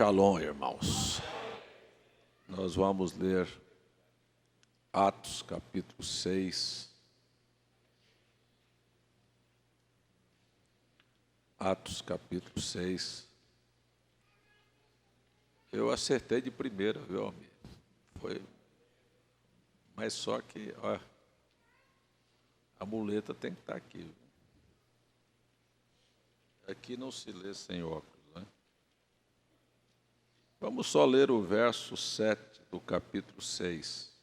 Shalom, irmãos. Nós vamos ler Atos, capítulo 6. Atos, capítulo 6. Eu acertei de primeira, viu, amigo? Foi. Mas só que, ó, a muleta tem que estar aqui. Aqui não se lê sem óculos, né? Vamos só ler o verso 7 do capítulo 6.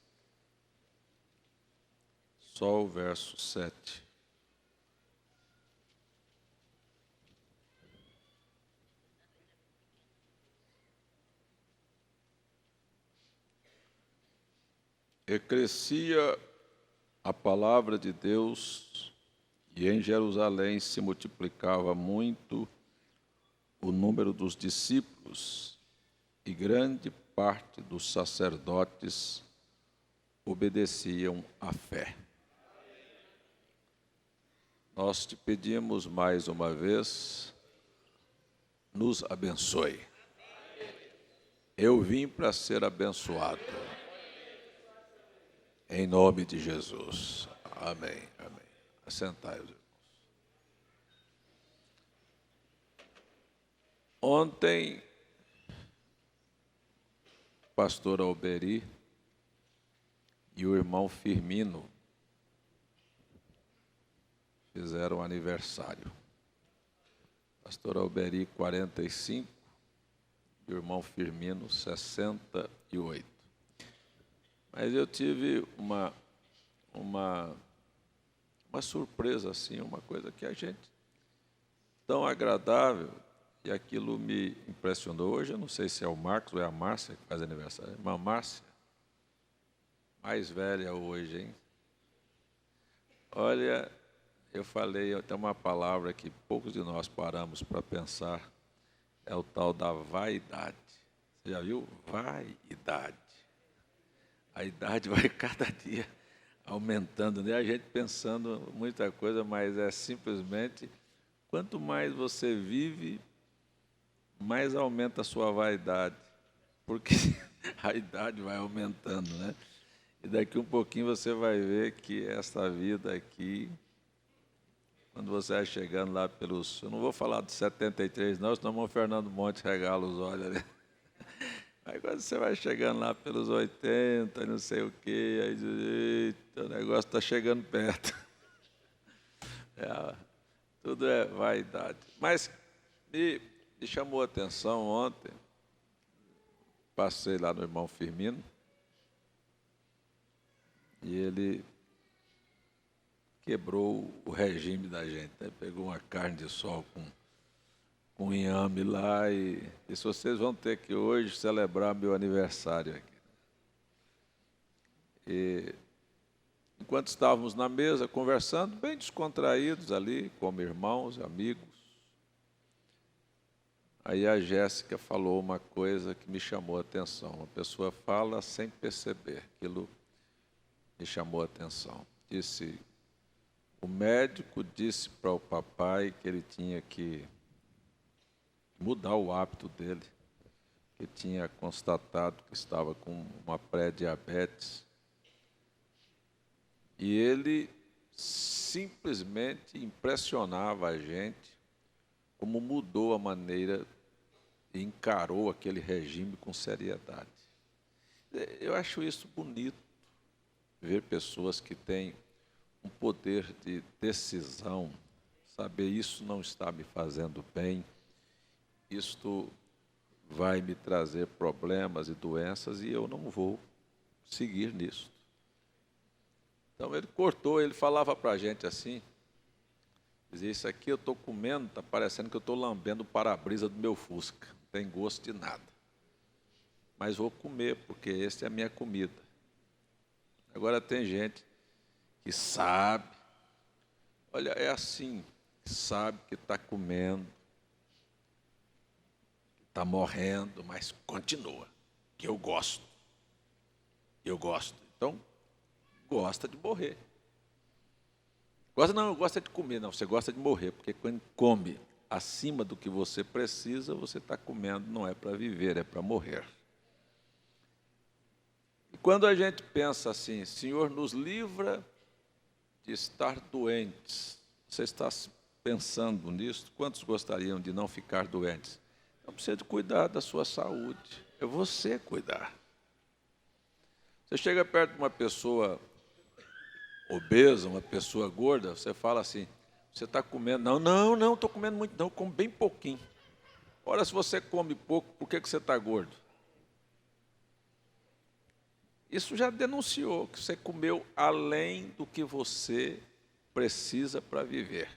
Só o verso 7. E crescia a palavra de Deus, e em Jerusalém se multiplicava muito o número dos discípulos, e grande parte dos sacerdotes obedeciam à fé. Nós te pedimos mais uma vez, nos abençoe. Eu vim para ser abençoado. Em nome de Jesus. Amém, amém. Assentai, os irmãos. Ontem, o pastor Alberi e o irmão Firmino fizeram aniversário. Pastor Alberi, 45, e o irmão Firmino, 68. Mas eu tive uma surpresa, assim, uma coisa que a gente, tão agradável, e aquilo me impressionou. Hoje eu não sei se é o Marcos ou é a Márcia que faz aniversário. Irmã Márcia, mais velha hoje, hein? Olha, eu falei, tem uma palavra que poucos de nós paramos para pensar, é o tal da vaidade. Você já viu? Vaidade. A idade vai cada dia aumentando, né? A gente pensando muita coisa, mas é simplesmente, quanto mais você vive, mais aumenta a sua vaidade, porque a idade vai aumentando, né? E daqui um pouquinho você vai ver que essa vida aqui, quando você vai chegando lá pelos... Eu não vou falar de 73, não, senão o Fernando Montes regala os olhos ali. Aí quando você vai chegando lá pelos 80, não sei o quê, aí diz, eita, o negócio está chegando perto. Tudo é vaidade. Mas me chamou a atenção ontem, passei lá no irmão Firmino, e ele quebrou o regime da gente, né? Pegou uma carne de sol com inhame lá, e disse, vocês vão ter que hoje celebrar meu aniversário aqui. E enquanto estávamos na mesa conversando, bem descontraídos ali, como irmãos, amigos, aí a Jéssica falou uma coisa que me chamou a atenção. Uma pessoa fala sem perceber, aquilo me chamou a atenção. Disse, o médico disse para o papai que ele tinha que mudar o hábito dele, que tinha constatado que estava com uma pré-diabetes. E ele simplesmente impressionava a gente como mudou a maneira e encarou aquele regime com seriedade. Eu acho isso bonito, ver pessoas que têm um poder de decisão, saber isso não está me fazendo bem, isto vai me trazer problemas e doenças e eu não vou seguir nisso. Então ele cortou, ele falava para a gente assim, dizia, isso aqui eu estou comendo, está parecendo que eu estou lambendo o para-brisa do meu Fusca, não tem gosto de nada. Mas vou comer, porque essa é a minha comida. Agora tem gente que sabe, olha, é assim, sabe que está comendo, está morrendo, mas continua, que eu gosto. Então, gosta de morrer. Gosta não, gosta de comer, não, você gosta de morrer, porque quando come, acima do que você precisa, você está comendo, não é para viver, é para morrer. E quando a gente pensa assim, Senhor, nos livra de estar doentes, você está pensando nisso? Quantos gostariam de não ficar doentes? Não precisa de cuidar da sua saúde, é você cuidar. Você chega perto de uma pessoa obesa, uma pessoa gorda, você fala assim, você está comendo? Não, estou comendo muito não, eu como bem pouquinho. Ora, se você come pouco, por que você está gordo? Isso já denunciou que você comeu além do que você precisa para viver.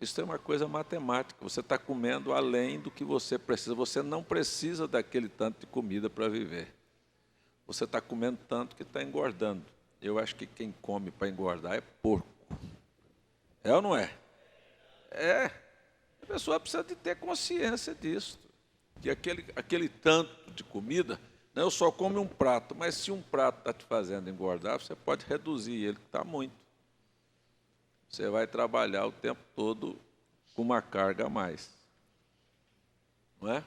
Isso é uma coisa matemática, você está comendo além do que você precisa. Você não precisa daquele tanto de comida para viver. Você está comendo tanto que está engordando. Eu acho que quem come para engordar é porco. É ou não é? É. A pessoa precisa de ter consciência disso. Que aquele tanto de comida, não, eu só como um prato, mas se um prato está te fazendo engordar, você pode reduzir ele, que está muito. Você vai trabalhar o tempo todo com uma carga a mais. Não é?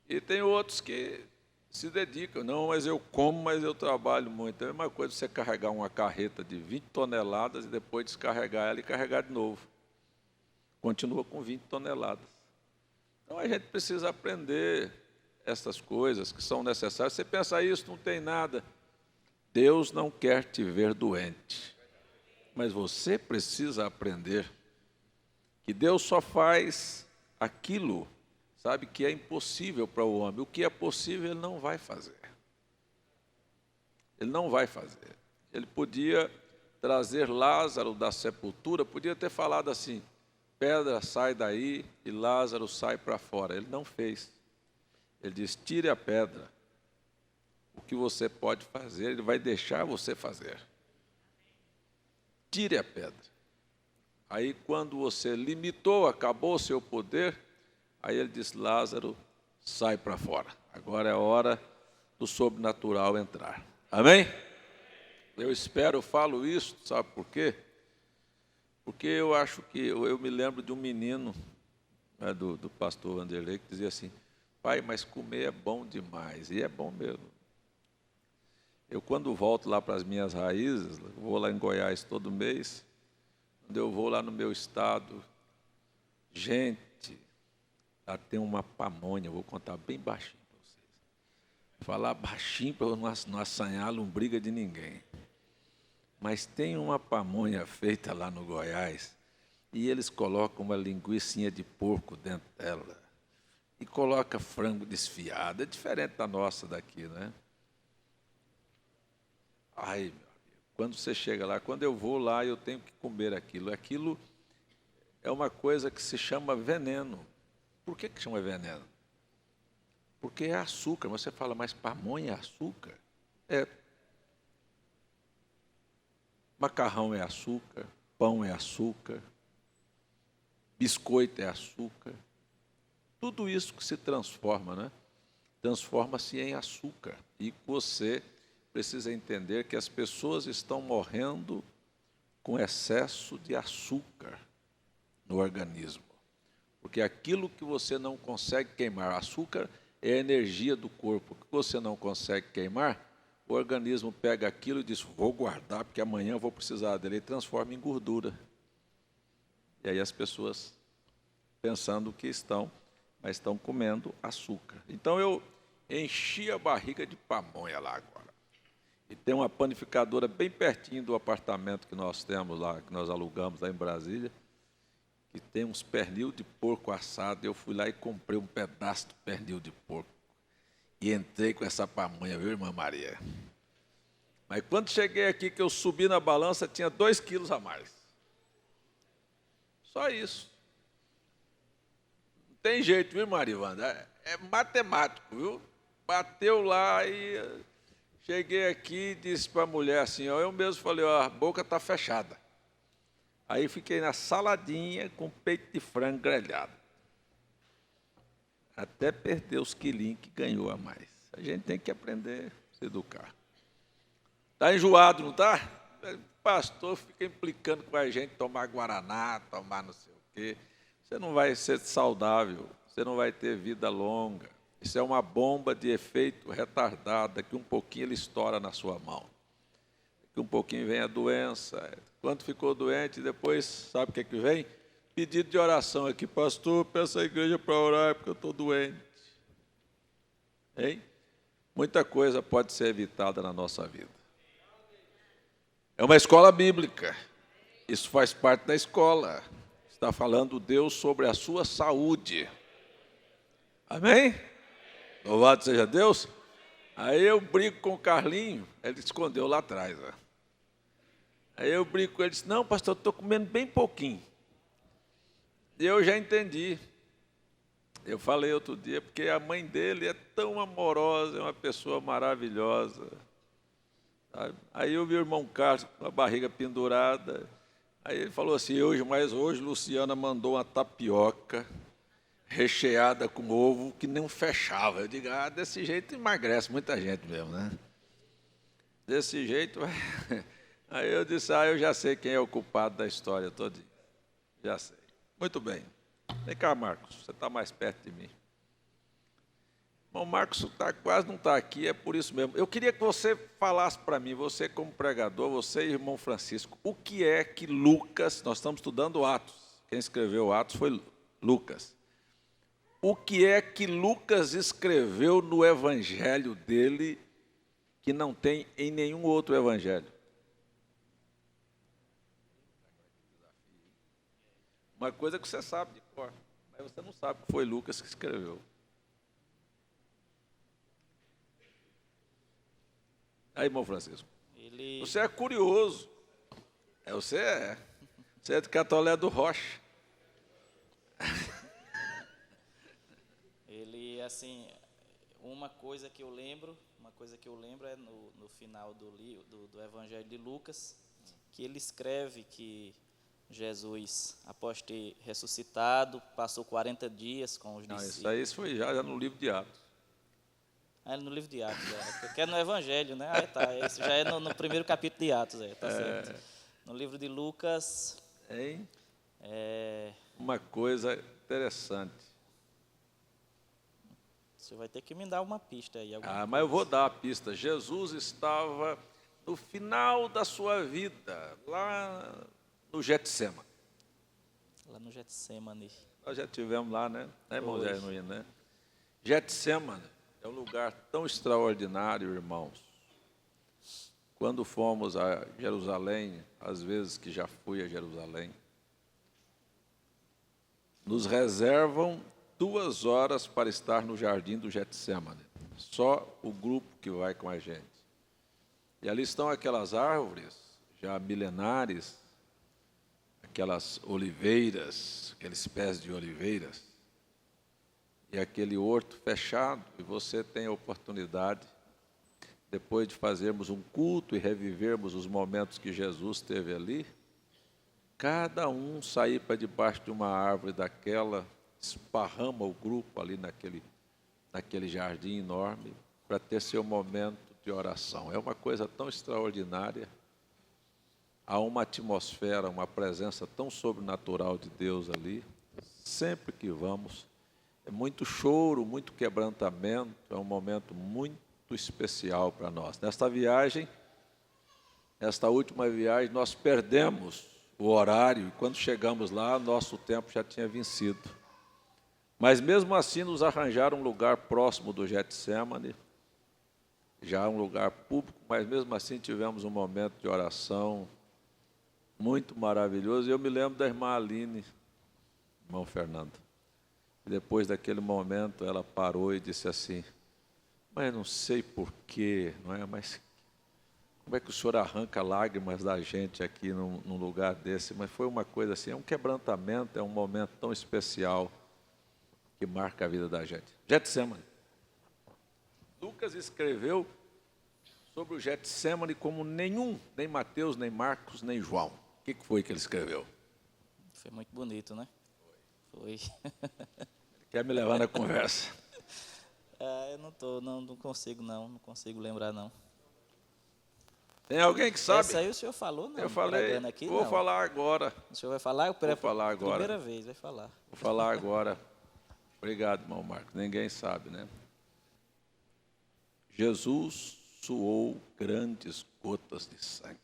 E tem outros que se dedicam. Não, mas eu como, mas eu trabalho muito. É a mesma coisa você carregar uma carreta de 20 toneladas e depois descarregar ela e carregar de novo. Continua com 20 toneladas. Então, a gente precisa aprender essas coisas que são necessárias. Você pensa isso, não tem nada. Deus não quer te ver doente. Mas você precisa aprender que Deus só faz aquilo, sabe, que é impossível para o homem. O que é possível, Ele não vai fazer. Ele não vai fazer. Ele podia trazer Lázaro da sepultura, podia ter falado assim, pedra sai daí e Lázaro sai para fora. Ele não fez. Ele diz, tire a pedra. O que você pode fazer, Ele vai deixar você fazer. Tire a pedra. Aí, quando você limitou, acabou o seu poder, aí ele diz, Lázaro, sai para fora. Agora é a hora do sobrenatural entrar. Amém? Eu espero, eu falo isso, sabe por quê? Porque eu acho que, eu me lembro de um menino, né, do pastor Vanderlei, que dizia assim, pai, mas comer é bom demais, e é bom mesmo. Eu, quando volto lá para as minhas raízes, vou lá em Goiás todo mês, quando eu vou lá no meu estado, gente, lá tem uma pamonha, vou contar bem baixinho para vocês. Falar baixinho para eu não assanhar a lombriga de ninguém. Mas tem uma pamonha feita lá no Goiás, e eles colocam uma linguicinha de porco dentro dela, e coloca frango desfiado, é diferente da nossa daqui, né? Ai, meu amigo, quando você chega lá, quando eu vou lá, eu tenho que comer aquilo. Aquilo é uma coisa que se chama veneno. Por que chama veneno? Porque é açúcar. Você fala, mas pamonha é açúcar? É. Macarrão é açúcar, pão é açúcar, biscoito é açúcar. Tudo isso que se transforma, né? Transforma-se em açúcar. E você precisa entender que as pessoas estão morrendo com excesso de açúcar no organismo. Porque aquilo que você não consegue queimar, açúcar é a energia do corpo, que você não consegue queimar, o organismo pega aquilo e diz, vou guardar, porque amanhã eu vou precisar dele, e transforma em gordura. E aí as pessoas, pensando que estão, mas estão comendo açúcar. Então eu enchi a barriga de pamonha lá agora. E tem uma panificadora bem pertinho do apartamento que nós temos lá, que nós alugamos lá em Brasília, que tem uns pernil de porco assado. Eu fui lá e comprei um pedaço de pernil de porco. E entrei com essa pamonha, viu, irmã Maria? Mas quando cheguei aqui, que eu subi na balança, tinha 2 quilos a mais. Só isso. Não tem jeito, viu, Marivanda? É matemático, viu? Bateu lá e cheguei aqui e disse para a mulher assim, ó, eu mesmo falei, ó, a boca está fechada. Aí fiquei na saladinha com peito de frango grelhado. Até perder os quilinhos que ganhou a mais. A gente tem que aprender a se educar. Está enjoado, não está? Pastor fica implicando com a gente tomar guaraná, tomar não sei o quê. você não vai ser saudável, você não vai ter vida longa. Isso é uma bomba de efeito retardado, daqui um pouquinho ele estoura na sua mão. Daqui um pouquinho vem a doença. Quando ficou doente, depois, sabe o que vem? Pedido de oração aqui, pastor, peça a igreja para orar, porque eu estou doente. Hein? Muita coisa pode ser evitada na nossa vida. É uma escola bíblica. Isso faz parte da escola. Está falando Deus sobre a sua saúde. Amém? Louvado seja Deus. Aí eu brigo com o Carlinho, ele escondeu lá atrás. Ó. Aí eu brigo com ele, disse, não, pastor, eu estou comendo bem pouquinho. E eu já entendi. Eu falei outro dia, porque a mãe dele é tão amorosa, é uma pessoa maravilhosa. Sabe? Aí eu vi o irmão Carlos com a barriga pendurada. Aí ele falou assim, hoje Luciana mandou uma tapioca recheada com ovo que não fechava. Eu digo, desse jeito emagrece muita gente mesmo, né? Desse jeito... Aí eu disse, eu já sei quem é o culpado da história todinha. Já sei. Muito bem. Vem cá, Marcos, você está mais perto de mim. Bom, Marcos quase não está aqui, é por isso mesmo. Eu queria que você falasse para mim, você como pregador, você e o irmão Francisco, o que é que Lucas, nós estamos estudando Atos, quem escreveu Atos foi Lucas. O que é que Lucas escreveu no evangelho dele que não tem em nenhum outro evangelho? Uma coisa que você sabe de cor, mas você não sabe que foi Lucas que escreveu. Aí, irmão Francisco, você é curioso. Você é de Catolé do Rocha. Ele, assim, uma coisa que eu lembro é no final do Evangelho de Lucas, que ele escreve que Jesus, após ter ressuscitado, passou 40 dias com os discípulos. Isso foi já no livro de Atos. No livro de Atos, porque é no Evangelho, né? Isso já é no primeiro capítulo de Atos, tá certo. No livro de Lucas... Hein? Uma coisa interessante. Você vai ter que me dar uma pista aí. Mas eu vou dar a pista. Jesus estava no final da sua vida, lá no Getsemane. Lá no Getsemane. Nós já estivemos lá, né? Irmão Zé Nuno, né? Getsemane é um lugar tão extraordinário, irmãos. Quando fomos a Jerusalém, às vezes que já fui a Jerusalém, nos reservam 2 horas para estar no jardim do Getsemane. Só o grupo que vai com a gente. E ali estão aquelas árvores, já milenares, aquelas oliveiras, aqueles pés de oliveiras, e aquele horto fechado, e você tem a oportunidade, depois de fazermos um culto e revivermos os momentos que Jesus teve ali, cada um sair para debaixo de uma árvore daquela, esparrama o grupo ali naquele jardim enorme, para ter seu momento de oração. É uma coisa tão extraordinária. Há uma atmosfera, uma presença tão sobrenatural de Deus ali. Sempre que vamos, é muito choro, muito quebrantamento, é um momento muito especial para nós. Nesta viagem, esta última viagem, nós perdemos o horário, e quando chegamos lá, nosso tempo já tinha vencido. Mas mesmo assim nos arranjaram um lugar próximo do Getsemane, já um lugar público, mas mesmo assim tivemos um momento de oração muito maravilhoso. E eu me lembro da irmã Aline, irmão Fernando. E depois daquele momento ela parou e disse assim, mas não sei porquê, não é? Mas como é que o senhor arranca lágrimas da gente aqui num lugar desse? Mas foi uma coisa assim, é um quebrantamento, é um momento tão especial que marca a vida da gente. Getsemane. Lucas escreveu sobre o Getsemane como nem Mateus, nem Marcos, nem João. O que foi que ele escreveu? Foi muito bonito, né? Foi. Quer me levar na conversa? Eu não consigo lembrar, não. Tem alguém que sabe? Essa aí o senhor falou, não? Eu falei, aqui, vou não. falar agora. O senhor vai falar? Vou falar agora. Primeira vez, vai falar. Vou Vou falar agora. Obrigado, irmão Marcos. Ninguém sabe, né? Jesus suou grandes gotas de sangue.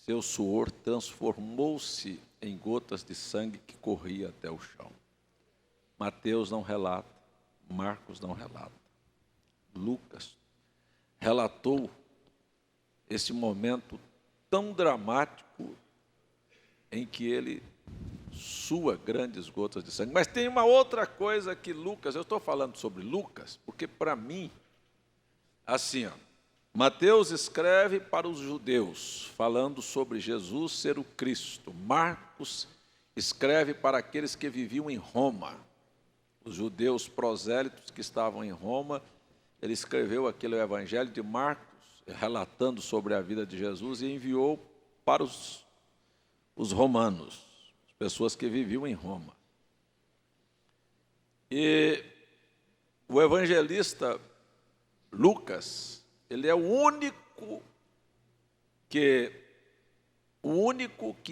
Seu suor transformou-se em gotas de sangue que corria até o chão. Mateus não relata, Marcos não relata. Lucas relatou esse momento tão dramático em que ele sua grandes gotas de sangue. Mas tem uma outra coisa que Lucas, eu estou falando sobre Lucas, porque para mim, assim, ó, Mateus escreve para os judeus, falando sobre Jesus ser o Cristo. Marcos escreve para aqueles que viviam em Roma. Os judeus prosélitos que estavam em Roma, ele escreveu aquele evangelho de Marcos, relatando sobre a vida de Jesus, e enviou para os romanos, as pessoas que viviam em Roma. E o evangelista Lucas, ele é o único que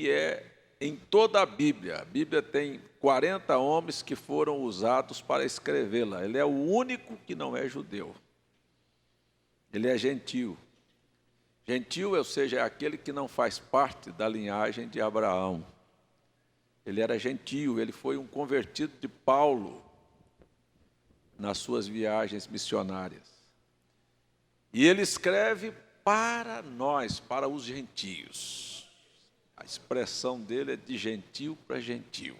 é em toda a Bíblia. A Bíblia tem 40 homens que foram usados para escrevê-la. Ele é o único que não é judeu. Ele é gentio. Gentio, ou seja, é aquele que não faz parte da linhagem de Abraão. Ele era gentio, ele foi um convertido de Paulo nas suas viagens missionárias. E ele escreve para nós, para os gentios. A expressão dele é de gentio para gentio.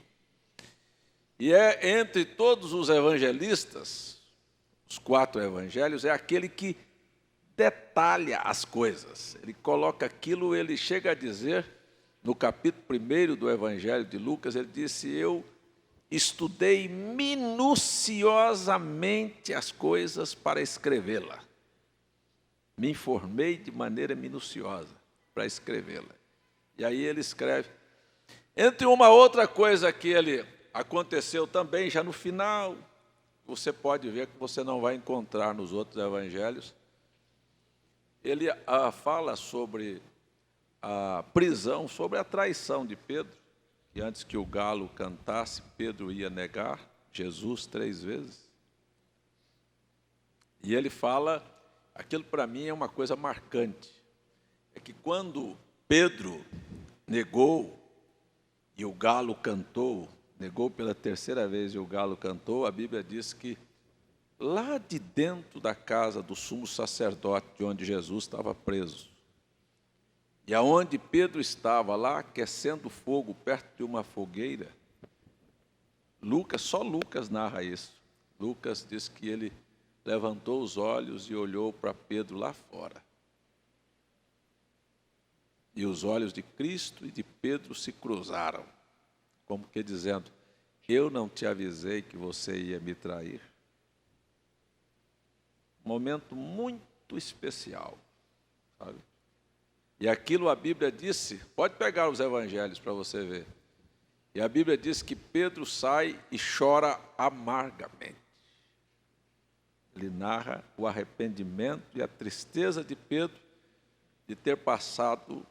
E é entre todos os evangelistas, os 4 evangelhos, é aquele que detalha as coisas. Ele coloca aquilo, ele chega a dizer, no capítulo 1 do evangelho de Lucas, ele disse: eu estudei minuciosamente as coisas para escrevê-la. Me informei de maneira minuciosa para escrevê-la. E aí ele escreve. Entre uma outra coisa que ele aconteceu também, já no final, você pode ver que você não vai encontrar nos outros evangelhos, ele fala sobre a prisão, sobre a traição de Pedro, que antes que o galo cantasse, Pedro ia negar Jesus 3 vezes. E ele fala, aquilo para mim é uma coisa marcante, é que quando Pedro negou e o galo cantou, negou pela 3ª vez e o galo cantou, a Bíblia diz que lá de dentro da casa do sumo sacerdote, de onde Jesus estava preso, e aonde Pedro estava lá, aquecendo fogo perto de uma fogueira, só Lucas narra isso. Lucas diz que ele levantou os olhos e olhou para Pedro lá fora. E os olhos de Cristo e de Pedro se cruzaram, como que dizendo: eu não te avisei que você ia me trair. Momento muito especial, sabe? E aquilo a Bíblia disse, pode pegar os evangelhos para você ver. E a Bíblia diz que Pedro sai e chora amargamente. Ele narra o arrependimento e a tristeza de Pedro de ter passado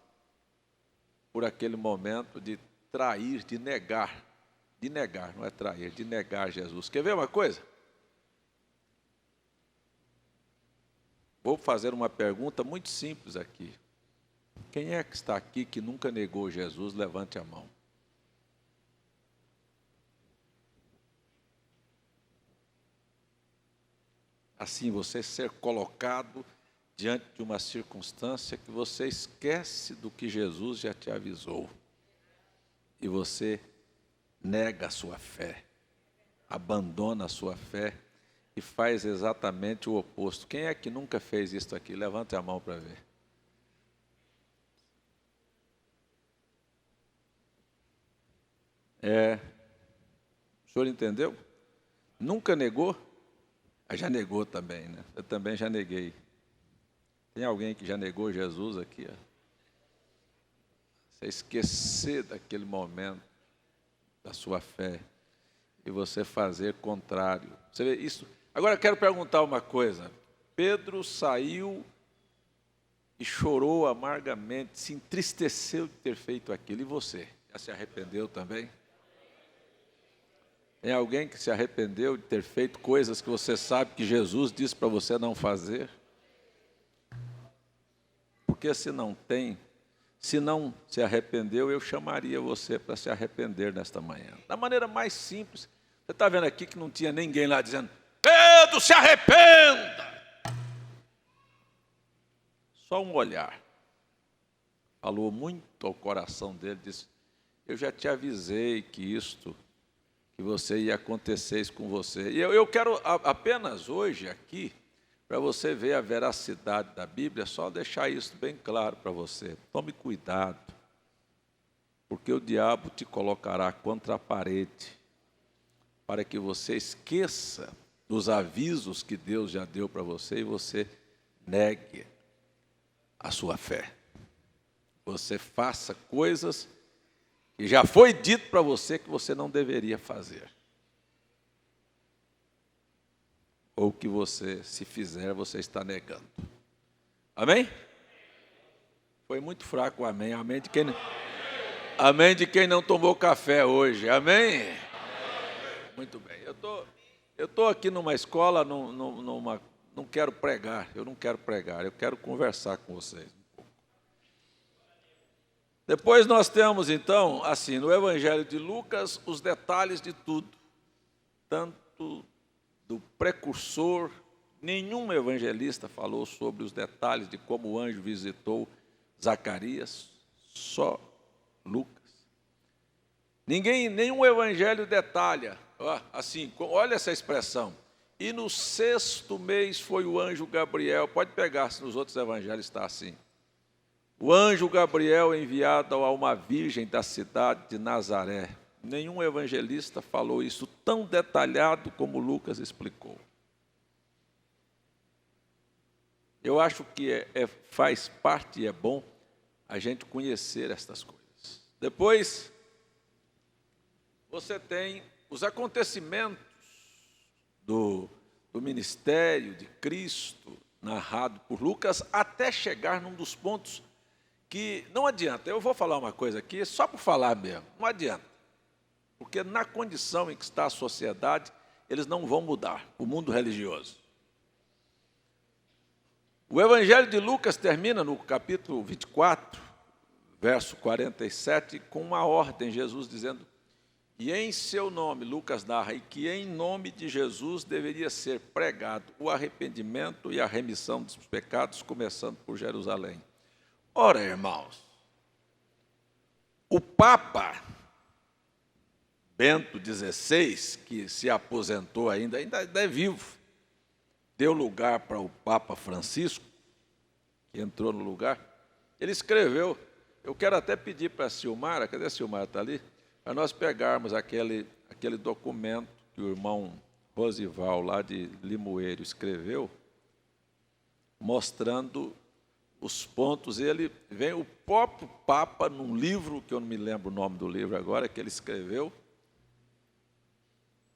por aquele momento de trair, de negar, não é trair, de negar Jesus. Quer ver uma coisa? Vou fazer uma pergunta muito simples aqui. Quem é que está aqui que nunca negou Jesus? Levante a mão. Assim, você ser colocado diante de uma circunstância que você esquece do que Jesus já te avisou. E você nega a sua fé, abandona a sua fé e faz exatamente o oposto. Quem é que nunca fez isso aqui? Levante a mão para ver. O senhor entendeu? Nunca negou? Já negou também, né? Eu também já neguei. Tem alguém que já negou Jesus aqui? Ó? Você esquecer daquele momento da sua fé e você fazer contrário. Você vê isso? Agora eu quero perguntar uma coisa. Pedro saiu e chorou amargamente, se entristeceu de ter feito aquilo. E você? Já se arrependeu também? Tem alguém que se arrependeu de ter feito coisas que você sabe que Jesus disse para você não fazer? Porque se não tem, se não se arrependeu, eu chamaria você para se arrepender nesta manhã. Da maneira mais simples. Você está vendo aqui que não tinha ninguém lá dizendo: Pedro, se arrependa! Só um olhar. Falou muito ao coração dele, disse: eu já te avisei que você ia acontecer isso com você. E eu quero apenas hoje aqui, para você ver a veracidade da Bíblia, só deixar isso bem claro para você. Tome cuidado, porque o diabo te colocará contra a parede, para que você esqueça dos avisos que Deus já deu para você e você negue a sua fé. Você faça coisas que já foi dito para você que você não deveria fazer. Ou que você, se fizer, você está negando. Amém? Foi muito fraco o amém. Amém de quem não tomou café hoje. Amém? Muito bem. Eu estou aqui numa escola, não quero pregar. Eu não quero pregar, eu quero conversar com vocês. Depois nós temos, então, assim, no Evangelho de Lucas, os detalhes de tudo. Tanto do precursor, nenhum evangelista falou sobre os detalhes de como o anjo visitou Zacarias, só Lucas. Nenhum evangelho detalha, assim, olha essa expressão. E no 6º mês foi o anjo Gabriel, pode pegar se nos outros evangelhos está assim. O anjo Gabriel enviado a uma virgem da cidade de Nazaré. Nenhum evangelista falou isso tão detalhado como Lucas explicou. Eu acho que faz parte e é bom a gente conhecer estas coisas. Depois, você tem os acontecimentos do ministério de Cristo, narrado por Lucas, até chegar num dos pontos que não adianta. Eu vou falar uma coisa aqui, só por falar mesmo, não adianta. Porque na condição em que está a sociedade, eles não vão mudar, o mundo religioso. O Evangelho de Lucas termina no capítulo 24, verso 47, com uma ordem, Jesus dizendo: e em seu nome, Lucas narra, e que em nome de Jesus deveria ser pregado o arrependimento e a remissão dos pecados, começando por Jerusalém. Ora, irmãos, o Papa Bento XVI, que se aposentou ainda é vivo, deu lugar para o Papa Francisco, que entrou no lugar, ele escreveu, eu quero até pedir para a Silmara, cadê a Silmara, está ali? Para nós pegarmos aquele documento que o irmão Rosival, lá de Limoeiro, escreveu, mostrando os pontos. Ele vem, o próprio Papa, num livro, que eu não me lembro o nome do livro agora, que ele escreveu,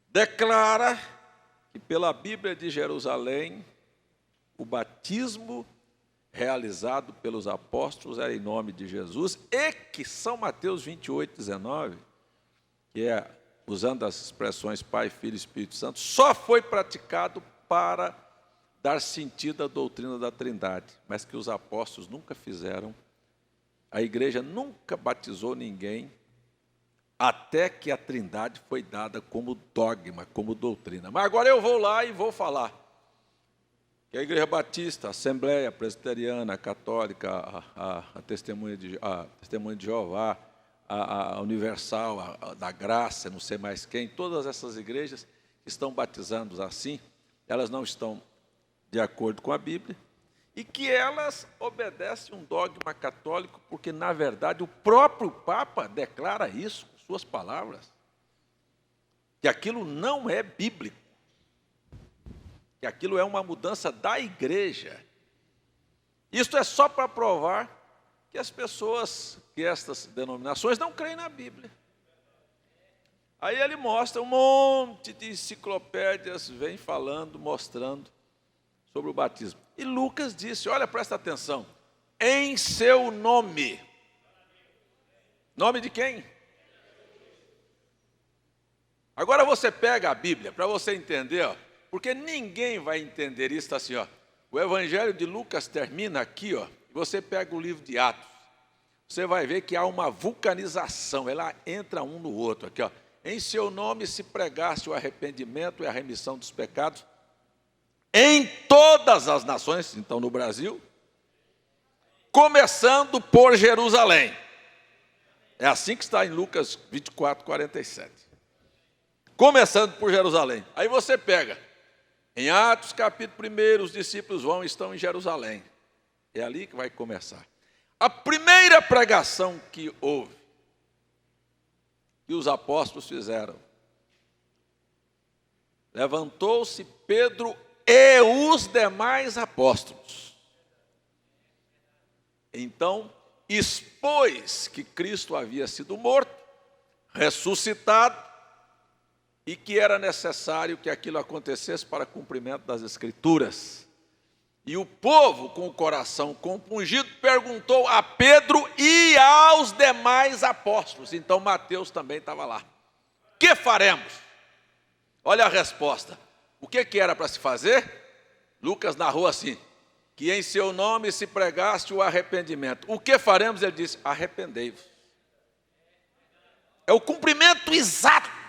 declara que pela Bíblia de Jerusalém, o batismo realizado pelos apóstolos era em nome de Jesus, e que São Mateus 28, 19, que é, usando as expressões Pai, Filho e Espírito Santo, só foi praticado para dar sentido à doutrina da Trindade, mas que os apóstolos nunca fizeram, a igreja nunca batizou ninguém, até que a Trindade foi dada como dogma, como doutrina. Mas agora eu vou lá e vou falar que a Igreja Batista, a Assembleia Presbiteriana, a Católica, a Testemunha de Jeová, a Universal, da Graça, não sei mais quem, todas essas igrejas estão batizando assim, elas não estão de acordo com a Bíblia, e que elas obedecem um dogma católico, porque, na verdade, o próprio Papa declara isso, com suas palavras, que aquilo não é bíblico, que aquilo é uma mudança da igreja. Isso é só para provar que as pessoas, que estas denominações não creem na Bíblia. Aí ele mostra um monte de enciclopédias, vem falando, mostrando sobre o batismo. E Lucas disse, olha, presta atenção, em seu nome. Nome de quem? Agora você pega a Bíblia, para você entender, ó, porque ninguém vai entender isso, tá assim, ó. O Evangelho de Lucas termina aqui, ó, e você pega o livro de Atos, você vai ver que há uma vulcanização, ela entra um no outro, aqui, ó. Em seu nome se pregasse o arrependimento e a remissão dos pecados em todas as nações, então no Brasil, começando por Jerusalém. É assim que está em Lucas 24, 47. Começando por Jerusalém. Aí você pega, em Atos capítulo 1, os discípulos estão em Jerusalém. É ali que vai começar. A primeira pregação que houve, que os apóstolos fizeram, levantou-se Pedro e os demais apóstolos. Então, expôs que Cristo havia sido morto, ressuscitado, e que era necessário que aquilo acontecesse para cumprimento das Escrituras. E o povo, com o coração compungido, perguntou a Pedro e aos demais apóstolos. Então Mateus também estava lá. Que faremos? Olha a resposta. O que era para se fazer? Lucas narrou assim: que em seu nome se pregasse o arrependimento. O que faremos? Ele disse: arrependei-vos. É o cumprimento exato.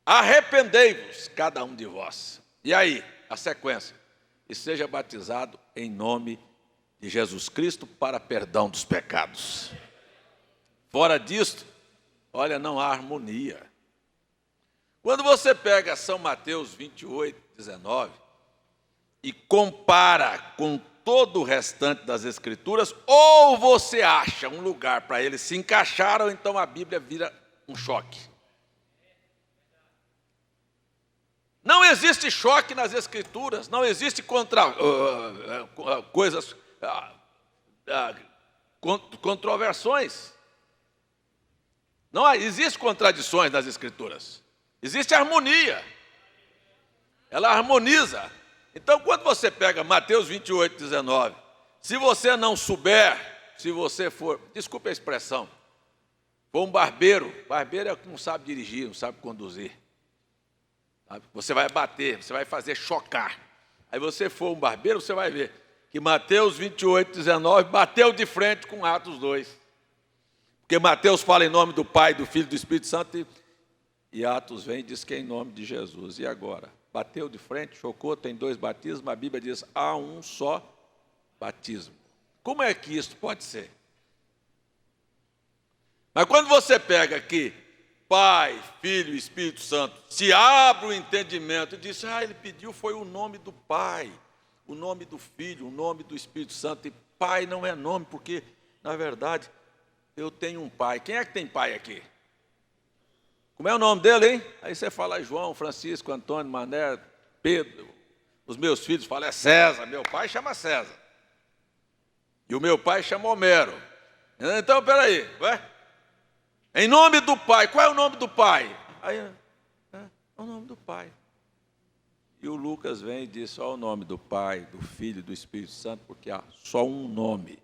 Arrependei-vos, cada um de vós. E aí, a sequência: e seja batizado em nome de Jesus Cristo para perdão dos pecados. Fora disto, olha, não há harmonia. Quando você pega São Mateus 28, 19 e compara com todo o restante das Escrituras, ou você acha um lugar para ele se encaixar, ou então a Bíblia vira um choque. Não existe choque nas Escrituras, não existe controversões. Não existe contradições nas Escrituras. Existe harmonia. Ela harmoniza. Então, quando você pega Mateus 28, 19, se você não souber, se você for, desculpe a expressão, for um barbeiro é que não sabe dirigir, não sabe conduzir. Você vai bater, você vai fazer chocar. Aí você for um barbeiro, você vai ver que Mateus 28, 19 bateu de frente com Atos 2. Porque Mateus fala em nome do Pai, do Filho e do Espírito Santo, e Atos vem e diz que é em nome de Jesus. E agora? Bateu de frente, chocou, tem 2 batismos, a Bíblia diz: há um só batismo. Como é que isso pode ser? Mas quando você pega aqui Pai, Filho e Espírito Santo, se abre o entendimento e diz: ele pediu foi o nome do Pai, o nome do Filho, o nome do Espírito Santo. E Pai não é nome, porque, na verdade, eu tenho um pai. Quem é que tem pai aqui? Como é o nome dele, hein? Aí você fala João, Francisco, Antônio, Mané, Pedro. Os meus filhos falam: é César. Meu pai chama César. E o meu pai chama Homero. Então, peraí, vai. Em nome do Pai. Qual é o nome do Pai? Aí, é o nome do Pai. E o Lucas vem e diz: só o nome do Pai, do Filho e do Espírito Santo, porque há só um nome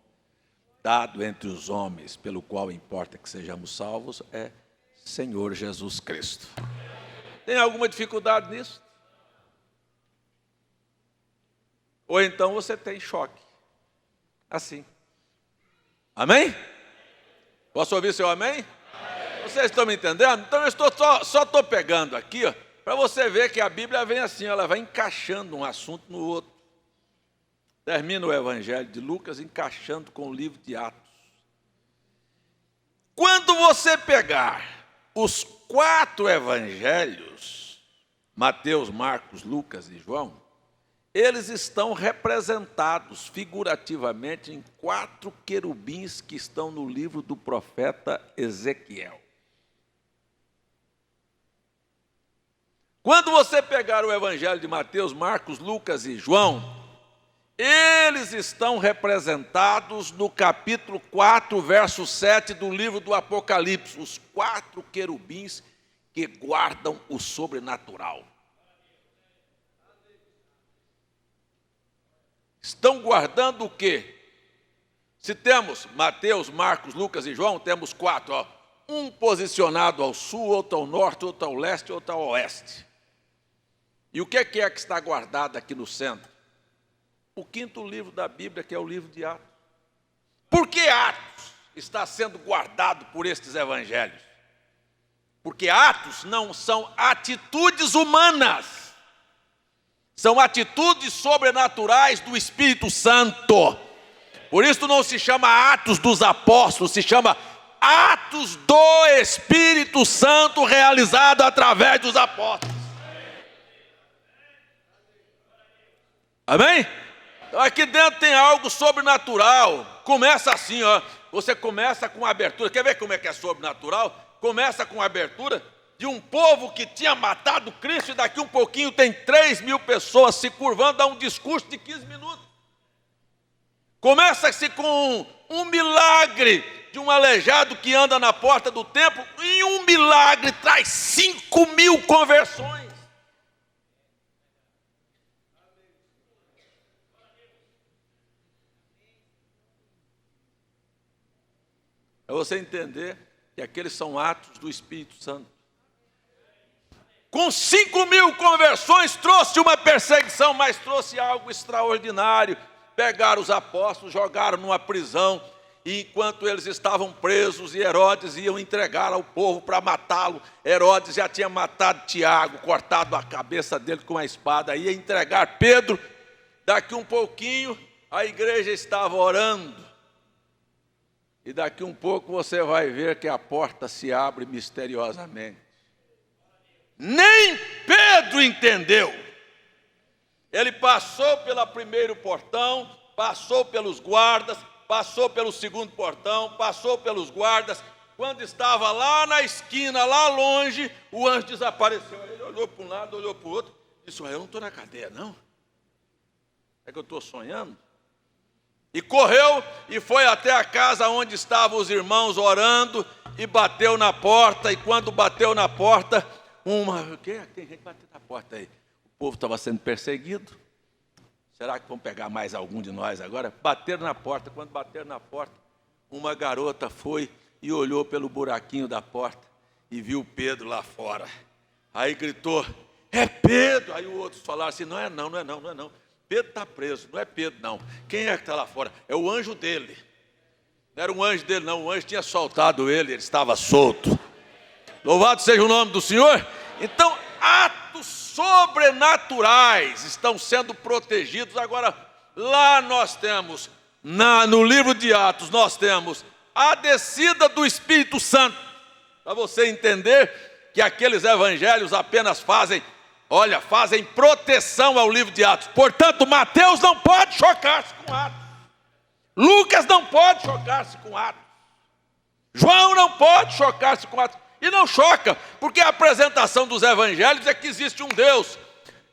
dado entre os homens, pelo qual importa que sejamos salvos, é Senhor Jesus Cristo. Tem alguma dificuldade nisso? Ou então você tem choque. Assim. Amém? Posso ouvir seu amém? Vocês estão me entendendo? Então eu só estou pegando aqui, para você ver que a Bíblia vem assim, ela vai encaixando um assunto no outro. Termina o Evangelho de Lucas encaixando com o livro de Atos. Quando você pegar os 4 evangelhos, Mateus, Marcos, Lucas e João, eles estão representados figurativamente em 4 querubins que estão no livro do profeta Ezequiel. Quando você pegar o evangelho de Mateus, Marcos, Lucas e João, eles estão representados no capítulo 4, verso 7 do livro do Apocalipse, os 4 querubins que guardam o sobrenatural. Estão guardando o quê? Se temos Mateus, Marcos, Lucas e João, temos 4. um posicionado ao sul, outro ao norte, outro ao leste, outro ao oeste. E o que é que está guardado aqui no centro? O quinto livro da Bíblia, que é o livro de Atos. Por que Atos está sendo guardado por estes evangelhos? Porque Atos não são atitudes humanas, são atitudes sobrenaturais do Espírito Santo. Por isso não se chama Atos dos Apóstolos, se chama Atos do Espírito Santo realizado através dos apóstolos. Amém? Então aqui dentro tem algo sobrenatural. Começa assim, ó. Você começa com a abertura. Quer ver como é que é sobrenatural? Começa com a abertura de um povo que tinha matado Cristo, e daqui um pouquinho tem 3.000 pessoas se curvando a um discurso de 15 minutos. Começa-se com um milagre de um aleijado que anda na porta do templo, e um milagre traz 5.000 conversões. É você entender que aqueles são atos do Espírito Santo. Com 5.000 conversões, trouxe uma perseguição, mas trouxe algo extraordinário. Pegaram os apóstolos, jogaram numa prisão, e enquanto eles estavam presos, e Herodes iam entregar ao povo para matá-lo, Herodes já tinha matado Tiago, cortado a cabeça dele com a espada, ia entregar Pedro. Daqui um pouquinho, a igreja estava orando, e daqui um pouco você vai ver que a porta se abre misteriosamente. Nem Pedro entendeu. Ele passou pelo primeiro portão, passou pelos guardas, passou pelo segundo portão, passou pelos guardas. Quando estava lá na esquina, lá longe, o anjo desapareceu. Ele olhou para um lado, olhou para o outro, disse: eu não estou na cadeia, não? É que eu estou sonhando? E correu e foi até a casa onde estavam os irmãos orando, e bateu na porta. E quando bateu na porta, tem gente batendo na porta aí. O povo estava sendo perseguido. Será que vão pegar mais algum de nós agora? Bateram na porta. Quando bateram na porta, uma garota foi e olhou pelo buraquinho da porta e viu Pedro lá fora. Aí gritou: é Pedro! Aí os outros falaram assim: não é não. Pedro está preso, não é Pedro não. Quem é que está lá fora? É o anjo dele. Não era um anjo dele não, o anjo tinha soltado ele estava solto. Louvado seja o nome do Senhor. Então, atos sobrenaturais estão sendo protegidos. Agora, lá nós temos, no livro de Atos, nós temos a descida do Espírito Santo. Para você entender que aqueles evangelhos apenas fazem proteção ao livro de Atos. Portanto, Mateus não pode chocar-se com Atos. Lucas não pode chocar-se com Atos. João não pode chocar-se com Atos. E não choca, porque a apresentação dos evangelhos é que existe um Deus.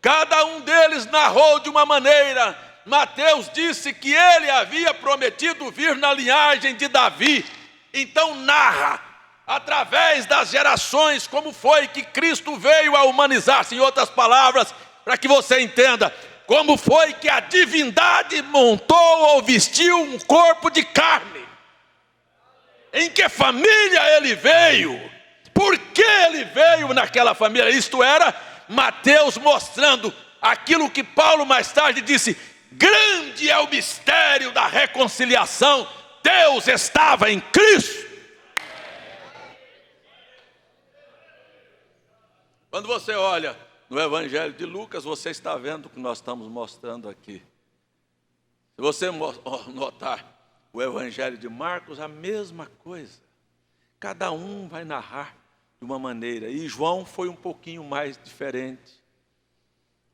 Cada um deles narrou de uma maneira. Mateus disse que ele havia prometido vir na linhagem de Davi. Então narra, através das gerações, como foi que Cristo veio a humanizar-se. Em outras palavras, para que você entenda, como foi que a divindade montou ou vestiu um corpo de carne. Em que família ele veio? Por que ele veio naquela família? Isto era Mateus mostrando aquilo que Paulo mais tarde disse: grande é o mistério da reconciliação. Deus estava em Cristo. Quando você olha no Evangelho de Lucas, você está vendo o que nós estamos mostrando aqui. Se você notar o Evangelho de Marcos, a mesma coisa. Cada um vai narrar de uma maneira. E João foi um pouquinho mais diferente.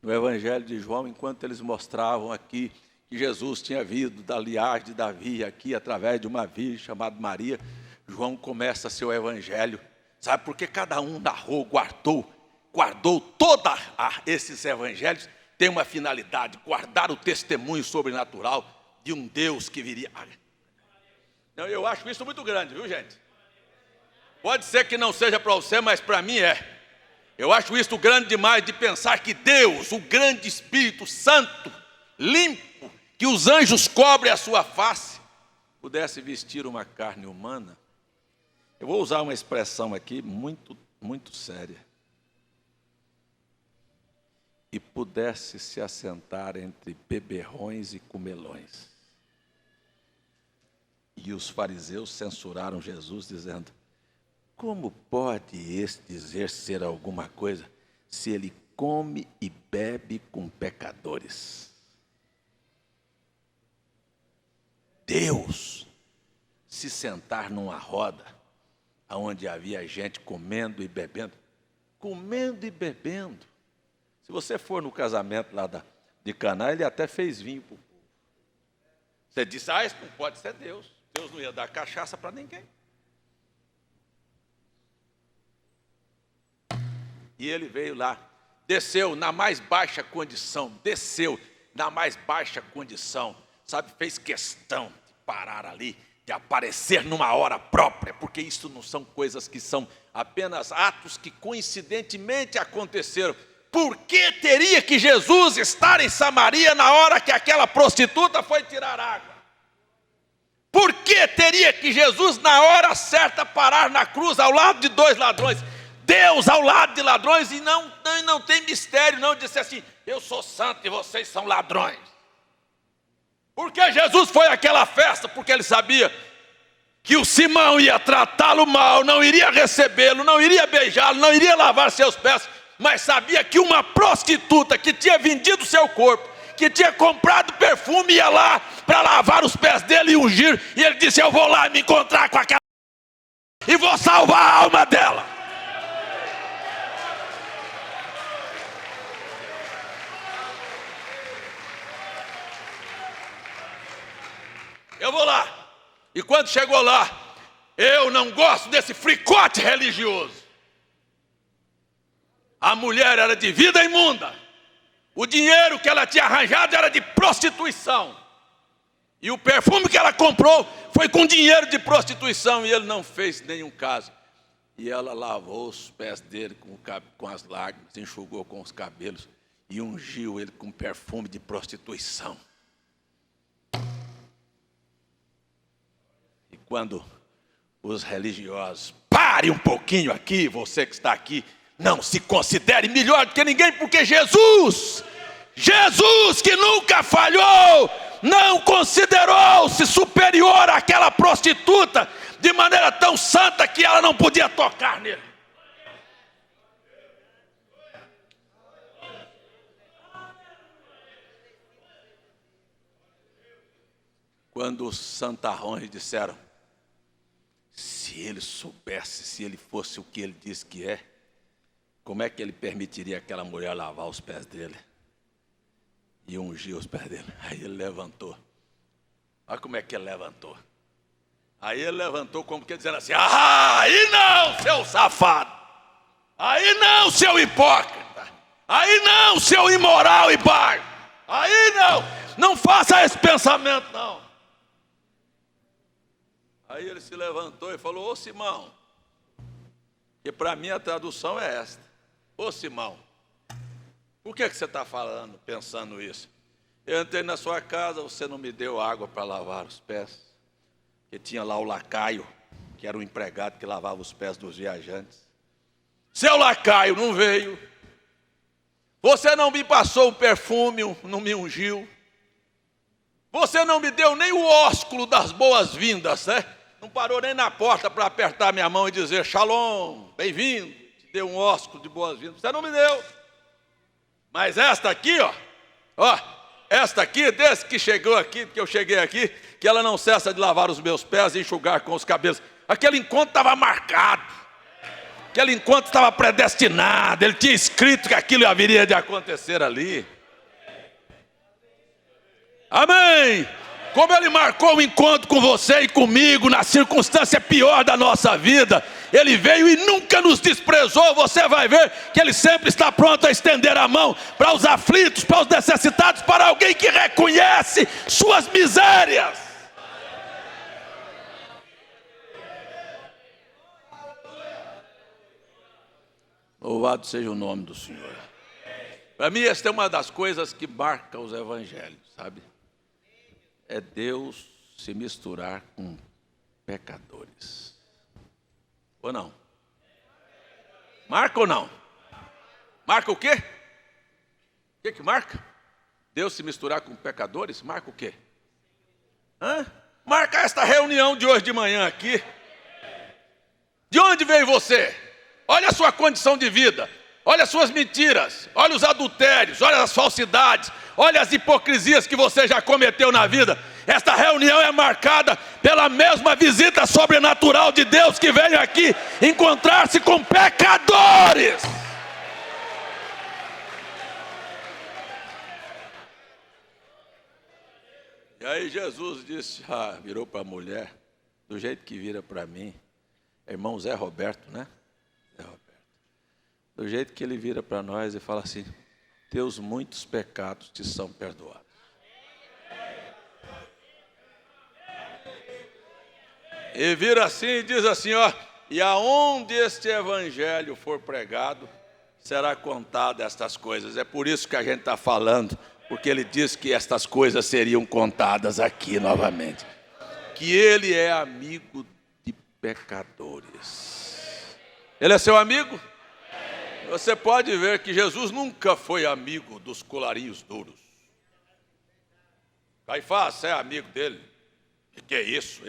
No Evangelho de João, enquanto eles mostravam aqui que Jesus tinha vindo da linhagem de Davi, aqui através de uma virgem chamada Maria, João começa seu Evangelho. Sabe por que cada um narrou, guardou todos esses Evangelhos? Tem uma finalidade: guardar o testemunho sobrenatural de um Deus que viria. Então, eu acho isso muito grande, viu, gente? Pode ser que não seja para você, mas para mim é. Eu acho isso grande demais, de pensar que Deus, o grande Espírito Santo, limpo, que os anjos cobrem a sua face, pudesse vestir uma carne humana Eu vou usar uma expressão aqui muito, muito séria. E pudesse se assentar entre beberrões e comelões. E os fariseus censuraram Jesus, dizendo: como pode este dizer ser alguma coisa, se ele come e bebe com pecadores? Deus, se sentar numa roda, onde havia gente comendo e bebendo. Se você for no casamento lá de Caná, ele até fez vinho para o povo. Você disse: isso não pode ser Deus. Deus não ia dar cachaça para ninguém. E ele veio lá, desceu na mais baixa condição, sabe, fez questão de parar ali, de aparecer numa hora própria, porque isso não são coisas que são apenas atos que coincidentemente aconteceram. Por que teria que Jesus estar em Samaria na hora que aquela prostituta foi tirar água? Por que teria que Jesus, na hora certa, parar na cruz ao lado de dois ladrões? Deus ao lado de ladrões, e não tem mistério, não disse assim: eu sou santo e vocês são ladrões. Porque Jesus foi àquela festa, porque ele sabia que o Simão ia tratá-lo mal, não iria recebê-lo, não iria beijá-lo, não iria lavar seus pés, mas sabia que uma prostituta que tinha vendido seu corpo, que tinha comprado perfume, ia lá para lavar os pés dele e ungir, e ele disse: eu vou lá me encontrar com aquela e vou salvar a alma dela. Eu vou lá. E quando chegou lá, eu não gosto desse fricote religioso. A mulher era de vida imunda. O dinheiro que ela tinha arranjado era de prostituição. E o perfume que ela comprou foi com dinheiro de prostituição. E ele não fez nenhum caso. E ela lavou os pés dele com as lágrimas, enxugou com os cabelos e ungiu ele com perfume de prostituição. E quando os religiosos: pare um pouquinho aqui, você que está aqui, não se considere melhor do que ninguém, porque Jesus que nunca falhou, não considerou-se superior àquela prostituta, de maneira tão santa que ela não podia tocar nele. Quando os santarrões disseram: se ele soubesse, se ele fosse o que ele disse que é, como é que ele permitiria aquela mulher lavar os pés dele e ungir os pés dele? Aí ele levantou. Olha como é que ele levantou. Aí ele levantou como que dizendo assim: aí não, seu safado. Aí não, seu hipócrita. Aí não, seu imoral e bardo. Aí não, não faça esse pensamento não. Aí ele se levantou e falou: ô Simão, que para mim a tradução é esta: ô Simão, por que você está falando, pensando isso? Eu entrei na sua casa, você não me deu água para lavar os pés, porque tinha lá o lacaio, que era o empregado que lavava os pés dos viajantes. Seu lacaio não veio, você não me passou um perfume, não me ungiu, você não me deu nem o ósculo das boas-vindas, né? Não parou nem na porta para apertar minha mão e dizer: shalom, bem-vindo, te deu um ósculo de boas-vindas. Você não me deu. Mas esta aqui, esta aqui, desde que chegou aqui, que eu cheguei aqui, que ela não cessa de lavar os meus pés e enxugar com os cabelos. Aquele encontro estava marcado. Aquele encontro estava predestinado. Ele tinha escrito que aquilo haveria de acontecer ali. Amém. Como ele marcou o encontro com você e comigo na circunstância pior da nossa vida, ele veio e nunca nos desprezou. Você vai ver que ele sempre está pronto a estender a mão para os aflitos, para os necessitados, para alguém que reconhece suas misérias. Louvado seja o nome do Senhor. Para mim, esta é uma das coisas que marca os evangelhos, sabe? É Deus se misturar com pecadores. Ou não? Marca ou não? Marca o quê? O que marca? Deus se misturar com pecadores? Marca o quê? Marca esta reunião de hoje de manhã aqui. De onde veio você? Olha a sua condição de vida. Olha as suas mentiras. Olha os adultérios. Olha as falsidades. Olha as hipocrisias que você já cometeu na vida. Esta reunião é marcada pela mesma visita sobrenatural de Deus que veio aqui encontrar-se com pecadores. E aí Jesus disse, virou para a mulher, do jeito que vira para mim, irmão Zé Roberto, né? Zé Roberto. Do jeito que ele vira para nós e fala assim, teus muitos pecados te são perdoados. E vira assim e diz assim, e aonde este evangelho for pregado, será contado estas coisas. É por isso que a gente está falando, porque ele disse que estas coisas seriam contadas aqui novamente. Que ele é amigo de pecadores. Ele é seu amigo? Você pode ver que Jesus nunca foi amigo dos colarinhos duros. Caifás é amigo dele. Que é isso?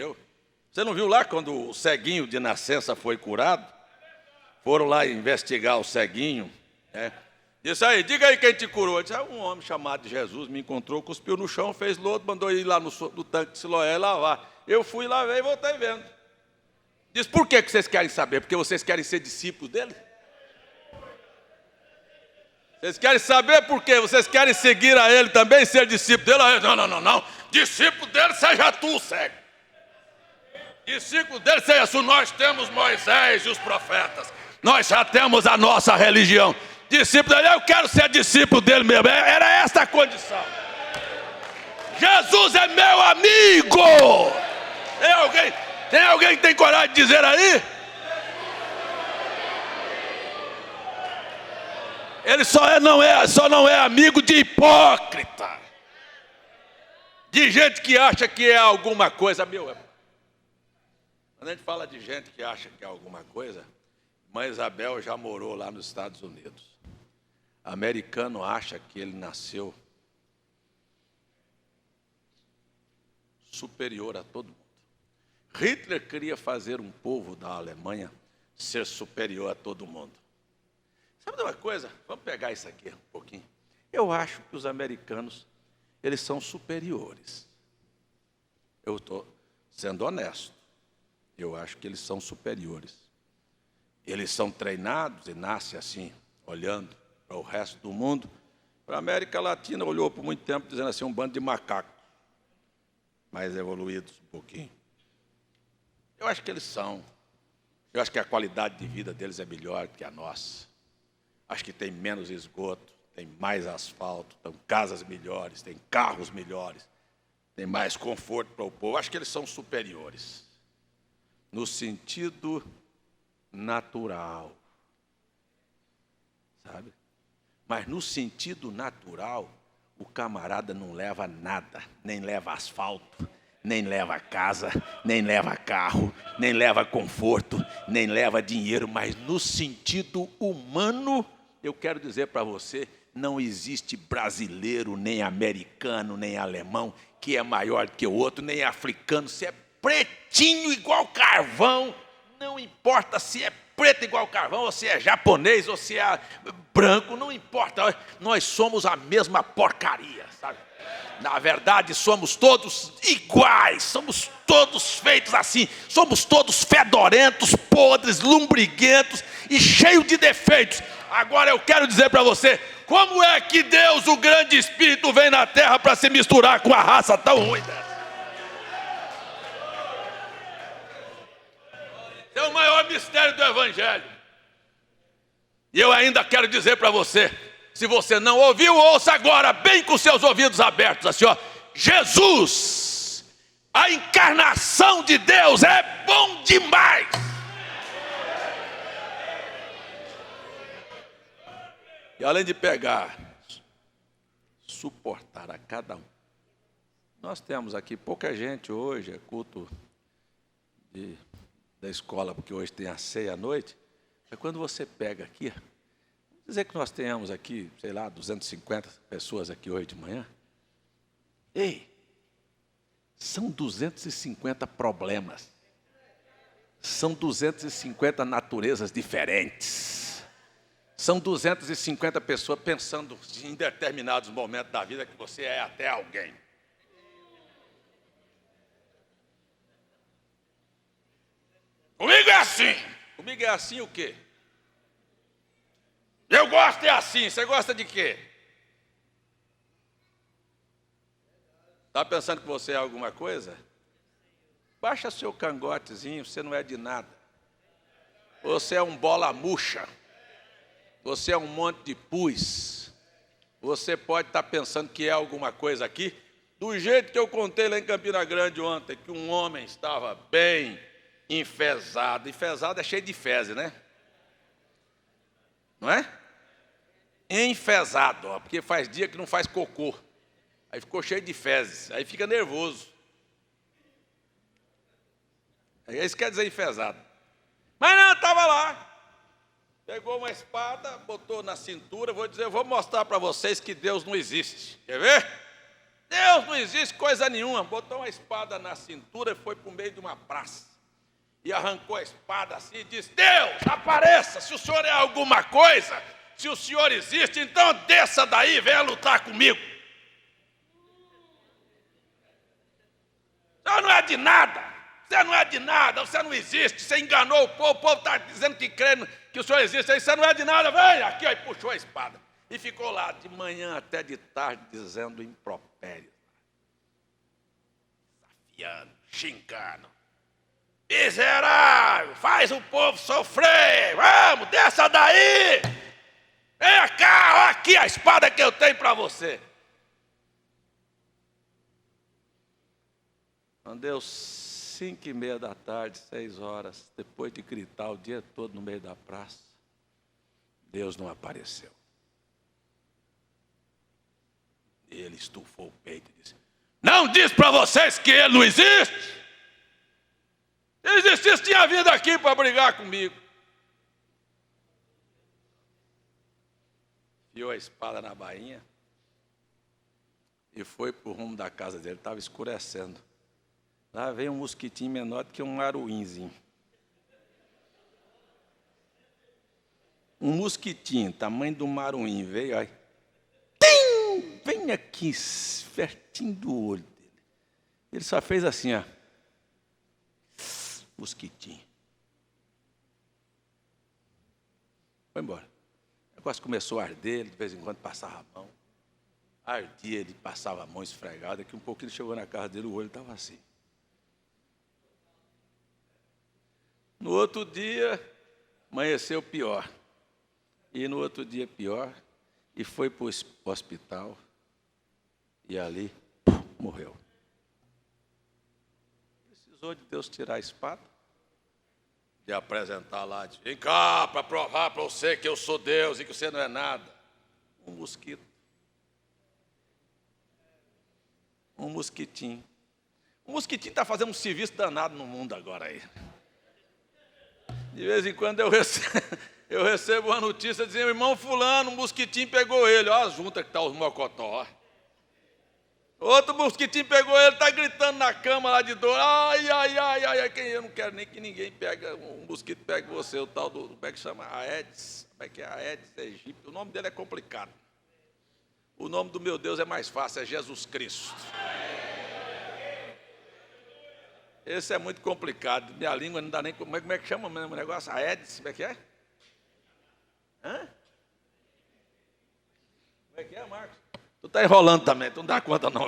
Você não viu lá quando o ceguinho de nascença foi curado? Foram lá investigar o ceguinho, né? Disse aí, diga aí quem te curou. Disse, um homem chamado Jesus me encontrou, cuspiu no chão, fez lodo, mandou ir lá no tanque de Siloé lavar. Eu fui, lavei e voltei vendo. Diz, por que vocês querem saber? Porque vocês querem ser discípulos dele? Vocês querem saber por quê? Vocês querem seguir a ele também, ser discípulo dele? Não. Discípulo dele seja tu, cego. Discípulo dele seja tu. Nós temos Moisés e os profetas. Nós já temos a nossa religião. Discípulo dele, eu quero ser discípulo dele mesmo. Era esta a condição. Jesus é meu amigo. Tem alguém que tem coragem de dizer aí? Ele só não é amigo de hipócrita. De gente que acha que é alguma coisa. Quando a gente fala de gente que acha que é alguma coisa, Mãe Isabel já morou lá nos Estados Unidos. Americano acha que ele nasceu superior a todo mundo. Hitler queria fazer um povo da Alemanha ser superior a todo mundo. Sabe de uma coisa? Vamos pegar isso aqui um pouquinho. Eu acho que os americanos, eles são superiores. Eu estou sendo honesto. Eu acho que eles são superiores. Eles são treinados e nascem assim, olhando para o resto do mundo. Para a América Latina, olhou por muito tempo, dizendo assim, um bando de macacos. Mais evoluídos um pouquinho. Eu acho que eles são. Eu acho que a qualidade de vida deles é melhor que a nossa. Acho que tem menos esgoto, tem mais asfalto, tem casas melhores, tem carros melhores, tem mais conforto para o povo. Acho que eles são superiores. No sentido natural. Sabe? Mas no sentido natural, o camarada não leva nada, nem leva asfalto, nem leva casa, nem leva carro, nem leva conforto, nem leva dinheiro, mas no sentido humano, eu quero dizer para você, não existe brasileiro, nem americano, nem alemão, que é maior que o outro, nem africano, se é pretinho igual carvão, não importa se é preto igual carvão, ou se é japonês, ou se é branco, não importa, nós somos a mesma porcaria, sabe? Na verdade, somos todos iguais, somos todos feitos assim, somos todos fedorentos, podres, lombriguentos e cheios de defeitos. Agora eu quero dizer para você, como é que Deus, o grande Espírito, vem na terra para se misturar com a raça tão ruim dessa? É o maior mistério do Evangelho. E eu ainda quero dizer para você, se você não ouviu, ouça agora, bem com seus ouvidos abertos, assim, Jesus, a encarnação de Deus é bom demais. E além de pegar, suportar a cada um. Nós temos aqui pouca gente hoje, é culto de da escola, porque hoje tem a ceia à noite, é quando você pega aqui, vamos dizer que nós tenhamos aqui, sei lá, 250 pessoas aqui hoje de manhã. Ei, são 250 problemas. São 250 naturezas diferentes. São 250 pessoas pensando em determinados momentos da vida que você é até alguém. Comigo é assim. Comigo é assim o quê? Eu gosto é assim. Você gosta de quê? Está pensando que você é alguma coisa? Baixa seu cangotezinho, você não é de nada. Você é um bola murcha. Você é um monte de pus. Você pode estar pensando que é alguma coisa aqui, do jeito que eu contei lá em Campina Grande ontem, que um homem estava bem enfesado. Enfesado é cheio de fezes, né? Não é? Enfesado, ó, porque faz dia que não faz cocô. Aí ficou cheio de fezes, aí fica nervoso. Aí isso quer dizer enfesado. Mas não, estava lá. Pegou uma espada, botou na cintura. Vou mostrar para vocês que Deus não existe. Quer ver? Deus não existe coisa nenhuma. Botou uma espada na cintura e foi para o meio de uma praça. E arrancou a espada assim e disse: Deus, apareça, se o senhor é alguma coisa, se o senhor existe, então desça daí e venha lutar comigo. O senhor não é de nada, você não é de nada, você não existe, você enganou o povo está dizendo que crê que o senhor existe, aí você não é de nada, vem aqui, aí puxou a espada. E ficou lá de manhã até de tarde dizendo impropério, desafiando, xingando. Miserável, faz o povo sofrer, vamos, desça daí, vem cá, olha aqui a espada que eu tenho para você. Não deu 5:30 da tarde, 6 horas, depois de gritar o dia todo no meio da praça, Deus não apareceu. Ele estufou o peito e disse: não disse para vocês que ele não existe? Se existisse, tinha vindo aqui para brigar comigo. Enfiou a espada na bainha e foi para o rumo da casa dele. Estava escurecendo. Lá veio um mosquitinho menor do que um aruinzinho. Um mosquitinho, tamanho do maruim, veio aí. Tim! Vem aqui, pertinho do olho dele. Ele só fez assim, ó. Mosquitinho. Foi embora. O negócio começou a arder, ele de vez em quando passava a mão. Ardia, ele passava a mão esfregada. Daqui um pouco ele chegou na casa dele, o olho estava assim. No outro dia, amanheceu pior. E no outro dia pior. E foi para o hospital. E ali, morreu. Precisou de Deus tirar a espada. De apresentar lá, de vem cá para provar para você que eu sou Deus e que você não é nada. Um mosquito. Um mosquitinho. Um mosquitinho está fazendo um serviço danado no mundo agora aí. De vez em quando eu recebo uma notícia dizendo: irmão fulano, um mosquitinho pegou ele. Olha a junta que está os mocotó. Outro mosquitinho pegou ele, está gritando na cama lá de dor. Ai, ai, ai, ai. Eu não quero nem que ninguém pegue, um mosquito pegue você. O tal do, como é que chama? Aedes. Como é que é? Aedes aegypti. O nome dele é complicado. O nome do meu Deus é mais fácil, é Jesus Cristo. Esse é muito complicado. Minha língua não dá nem... Como é que chama mesmo o negócio? Aedes, como é que é? Hã? Como é que é, Marcos? Tu está enrolando também, tu não dá conta não.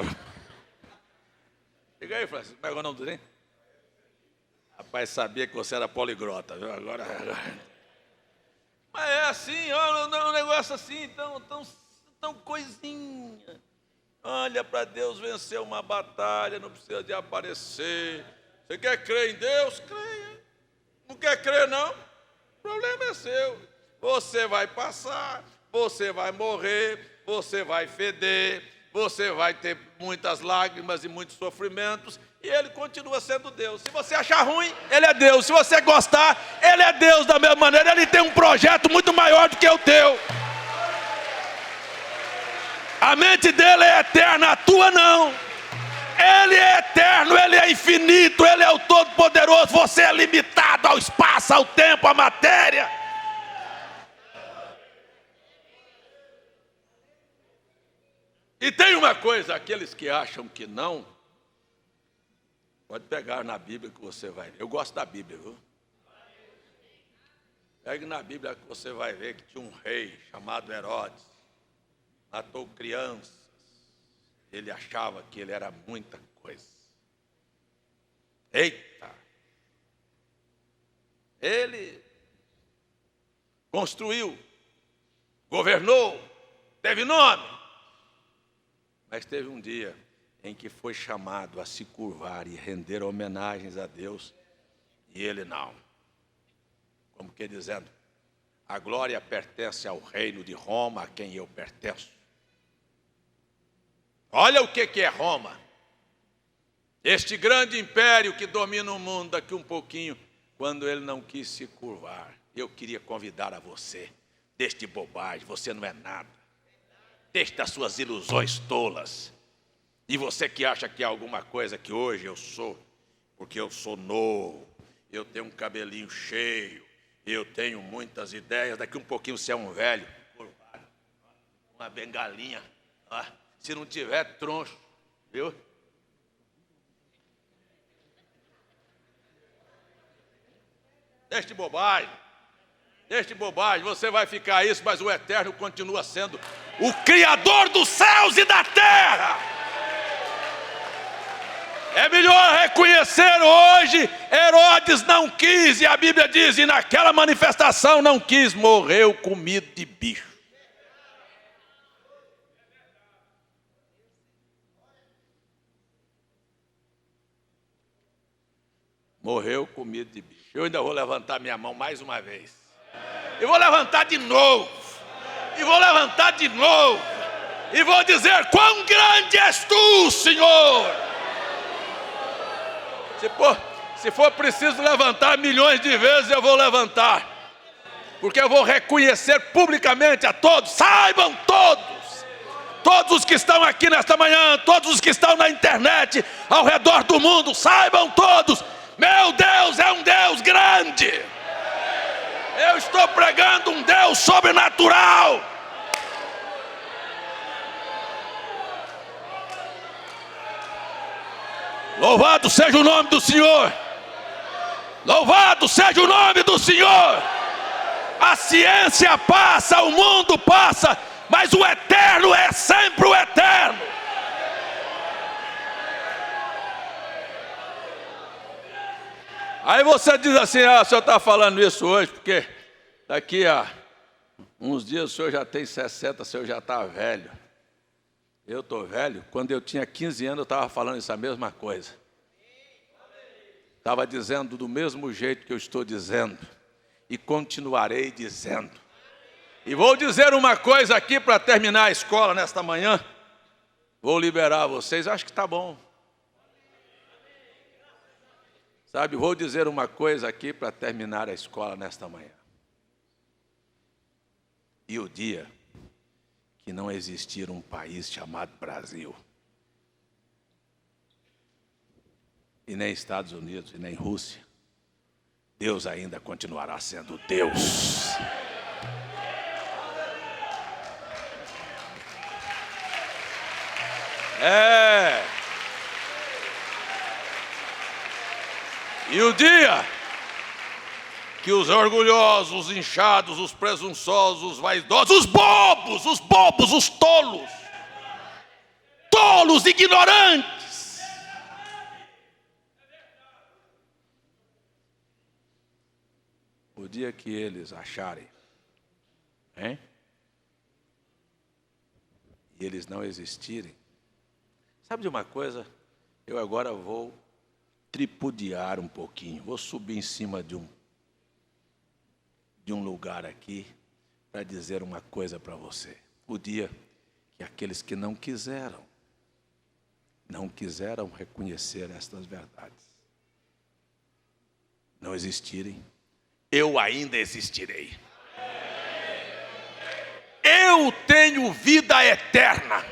Chega aí, Francisco, como é o nome do trem? Rapaz, sabia que você era poliglota, viu? Agora... Mas é assim, olha, um negócio assim, tão coisinha. Olha, para Deus vencer uma batalha, não precisa de aparecer. Você quer crer em Deus? Creia. Não quer crer, não? O problema é seu. Você vai passar, você vai morrer, você vai feder, você vai ter muitas lágrimas e muitos sofrimentos, e Ele continua sendo Deus. Se você achar ruim, Ele é Deus. Se você gostar, Ele é Deus da mesma maneira. Ele tem um projeto muito maior do que o teu. A mente dele é eterna, a tua não. Ele é eterno, Ele é infinito, Ele é o Todo-Poderoso. Você é limitado ao espaço, ao tempo, à matéria. E tem uma coisa, aqueles que acham que não, pode pegar na Bíblia que você vai ver. Eu gosto da Bíblia, viu? Pegue na Bíblia que você vai ver que tinha um rei chamado Herodes. Matou crianças. Ele achava que ele era muita coisa. Eita! Ele construiu, governou, teve nome. Mas teve um dia em que foi chamado a se curvar e render homenagens a Deus, e ele não. Como que dizendo, a glória pertence ao reino de Roma, a quem eu pertenço. Olha o que é Roma. Este grande império que domina o mundo daqui um pouquinho, quando ele não quis se curvar. Eu queria convidar a você, deixe de bobagem, você não é nada. Deixe das suas ilusões tolas. E você que acha que é alguma coisa que hoje eu sou, porque eu sou novo, eu tenho um cabelinho cheio, eu tenho muitas ideias, daqui um pouquinho você é um velho, curvado, uma bengalinha, se não tiver troncho, viu? Deixe de bobagem. Deixe de bobagem, você vai ficar isso, mas o Eterno continua sendo o Criador dos céus e da terra. É melhor reconhecer hoje, Herodes não quis, e a Bíblia diz, e naquela manifestação não quis, morreu comido de bicho. Morreu comido de bicho. Eu ainda vou levantar minha mão mais uma vez. E vou levantar de novo. E vou levantar de novo. E vou dizer, quão grande és tu, Senhor. Se for preciso levantar milhões de vezes, eu vou levantar. Porque eu vou reconhecer publicamente a todos. Saibam todos. Todos os que estão aqui nesta manhã, todos os que estão na internet, ao redor do mundo, saibam todos. Meu Deus é um Deus grande. Eu estou pregando um Deus sobrenatural. Louvado seja o nome do Senhor. Louvado seja o nome do Senhor. A ciência passa, o mundo passa, mas o eterno é sempre o eterno. Aí você diz assim, o senhor está falando isso hoje, porque daqui a uns dias o senhor já tem 60, o senhor já está velho. Eu estou velho, quando eu tinha 15 anos eu estava falando essa mesma coisa. Estava dizendo do mesmo jeito que eu estou dizendo, e continuarei dizendo. E vou dizer uma coisa aqui para terminar a escola nesta manhã. Vou liberar vocês, acho que está bom. Sabe, vou dizer uma coisa aqui para terminar a escola nesta manhã. E o dia que não existir um país chamado Brasil, e nem Estados Unidos, e nem Rússia, Deus ainda continuará sendo Deus. E o dia que os orgulhosos, os inchados, os presunçosos, os vaidosos, os bobos, os tolos, ignorantes, o dia que eles acharem, e eles não existirem, sabe de uma coisa? Eu agora vou tripudiar um pouquinho, vou subir em cima de um lugar aqui para dizer uma coisa para você. O dia E aqueles que não quiseram reconhecer estas verdades, não existirem, eu ainda existirei. Eu tenho vida eterna.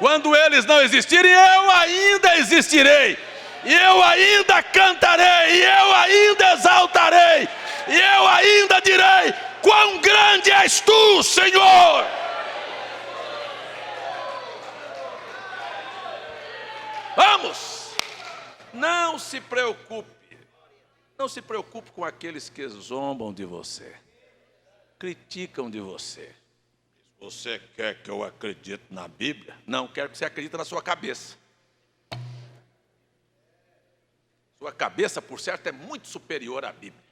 Quando eles não existirem, eu ainda existirei. E eu ainda cantarei, e eu ainda exaltarei, e eu ainda direi: quão grande és tu, Senhor! Vamos! Não se preocupe. Não se preocupe com aqueles que zombam de você, criticam de você. Você quer que eu acredite na Bíblia? Não, quero que você acredite na sua cabeça. Sua cabeça, por certo, é muito superior à Bíblia.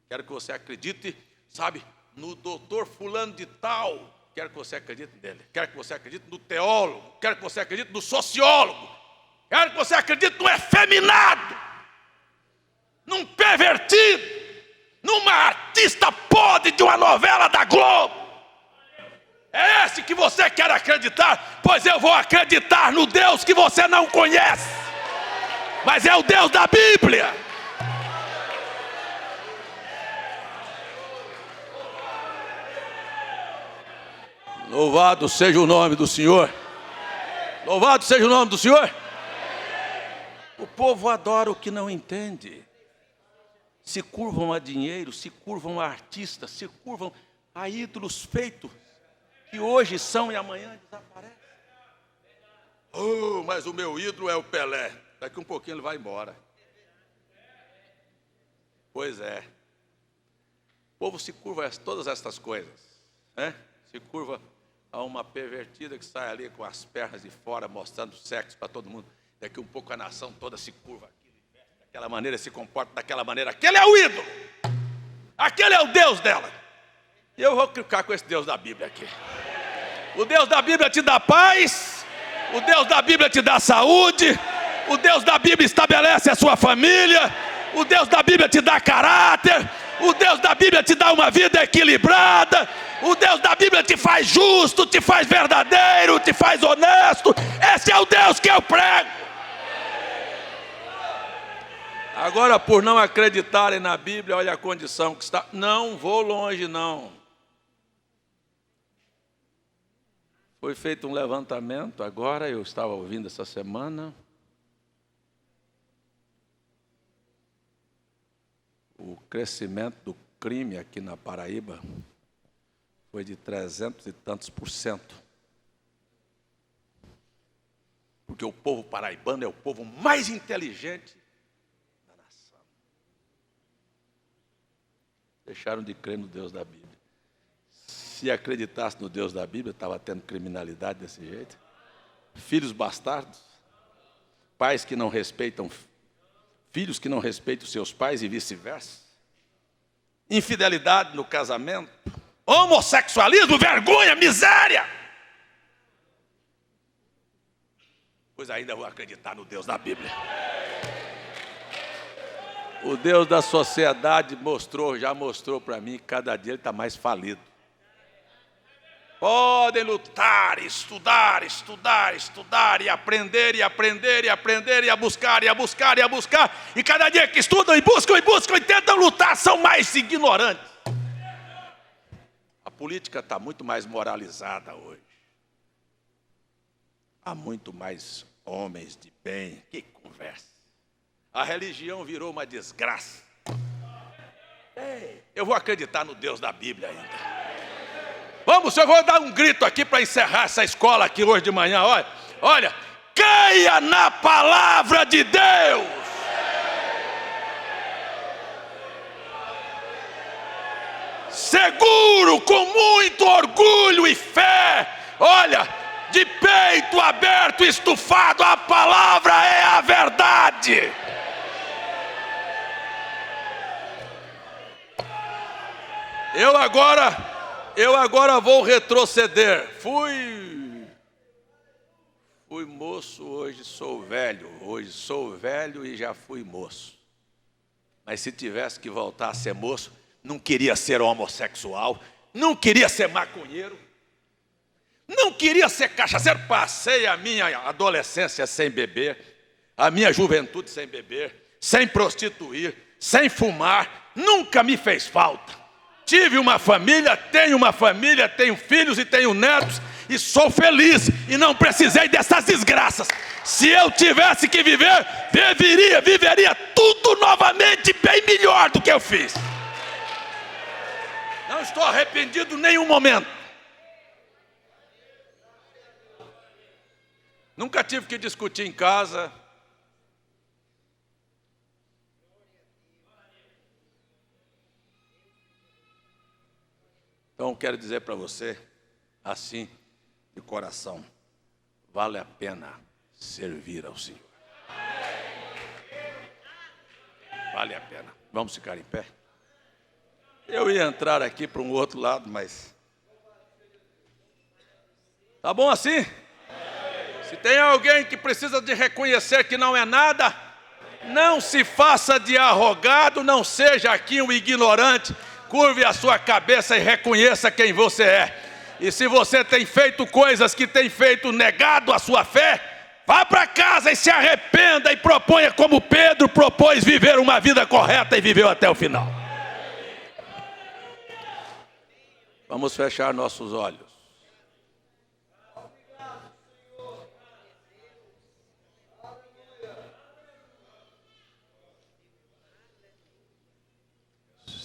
Quero que você acredite, sabe, no doutor fulano de tal. Quero que você acredite nele. Quero que você acredite no teólogo. Quero que você acredite no sociólogo. Quero que você acredite no efeminado, num pervertido, numa artista podre de uma novela da Globo. É esse que você quer acreditar? Pois eu vou acreditar no Deus que você não conhece, mas é o Deus da Bíblia. Louvado seja o nome do Senhor. Louvado seja o nome do Senhor. O povo adora o que não entende. Se curvam a dinheiro, se curvam a artistas, se curvam a ídolos feitos, que hoje são e amanhã desaparecem. Oh, mas o meu ídolo é o Pelé. Daqui um pouquinho ele vai embora. Pois é. O povo se curva a todas estas coisas, né? Se curva a uma pervertida que sai ali com as pernas de fora, mostrando sexo para todo mundo. Daqui um pouco a nação toda se curva daquela maneira, se comporta daquela maneira. Aquele é o ídolo. Aquele é o Deus dela. E eu vou ficar com esse Deus da Bíblia aqui. O Deus da Bíblia te dá paz. O Deus da Bíblia te dá saúde. O Deus da Bíblia estabelece a sua família. O Deus da Bíblia te dá caráter. O Deus da Bíblia te dá uma vida equilibrada. O Deus da Bíblia te faz justo, te faz verdadeiro, te faz honesto. Esse é o Deus que eu prego. Agora, por não acreditarem na Bíblia, olha a condição que está. Não vou longe, não. Foi feito um levantamento, agora eu estava ouvindo essa semana. O crescimento do crime aqui na Paraíba foi de 300 e tantos %. Porque o povo paraibano é o povo mais inteligente da nação. Deixaram de crer no Deus da Bíblia. Se acreditasse no Deus da Bíblia, estava tendo criminalidade desse jeito. Filhos bastardos, pais que não respeitam, filhos que não respeitam seus pais e vice-versa. Infidelidade no casamento, homossexualismo, vergonha, miséria. Pois ainda vou acreditar no Deus da Bíblia. O Deus da sociedade já mostrou para mim que cada dia ele está mais falido. Podem lutar, estudar, e aprender, e a buscar. E cada dia que estudam e buscam e tentam lutar, são mais ignorantes. A política está muito mais moralizada hoje. Há muito mais homens de bem. Que conversa. A religião virou uma desgraça. Eu vou acreditar no Deus da Bíblia ainda. Vamos, eu vou dar um grito aqui para encerrar essa escola aqui hoje de manhã. Olha, creia na palavra de Deus. Seguro, com muito orgulho e fé. Olha, de peito aberto, estufado, a palavra é a verdade. Eu agora vou retroceder. Fui moço, hoje sou velho. Hoje sou velho e já fui moço. Mas se tivesse que voltar a ser moço, não queria ser homossexual, não queria ser maconheiro, não queria ser cachaceiro. Passei a minha adolescência sem beber, a minha juventude sem beber, sem prostituir, sem fumar, nunca me fez falta. Tive uma família, tenho filhos e tenho netos, e sou feliz, e não precisei dessas desgraças. Se eu tivesse que viver, viveria tudo novamente bem melhor do que eu fiz. Não estou arrependido em nenhum momento. Nunca tive que discutir em casa. Então, quero dizer para você, assim, de coração, vale a pena servir ao Senhor. Vale a pena. Vamos ficar em pé? Eu ia entrar aqui para um outro lado, mas... Tá bom assim? Se tem alguém que precisa de reconhecer que não é nada, não se faça de arrogado, não seja aqui um ignorante. Curve a sua cabeça e reconheça quem você é. E se você tem feito coisas que tem feito negado a sua fé, vá para casa e se arrependa e proponha como Pedro propôs viver uma vida correta e viveu até o final. Vamos fechar nossos olhos.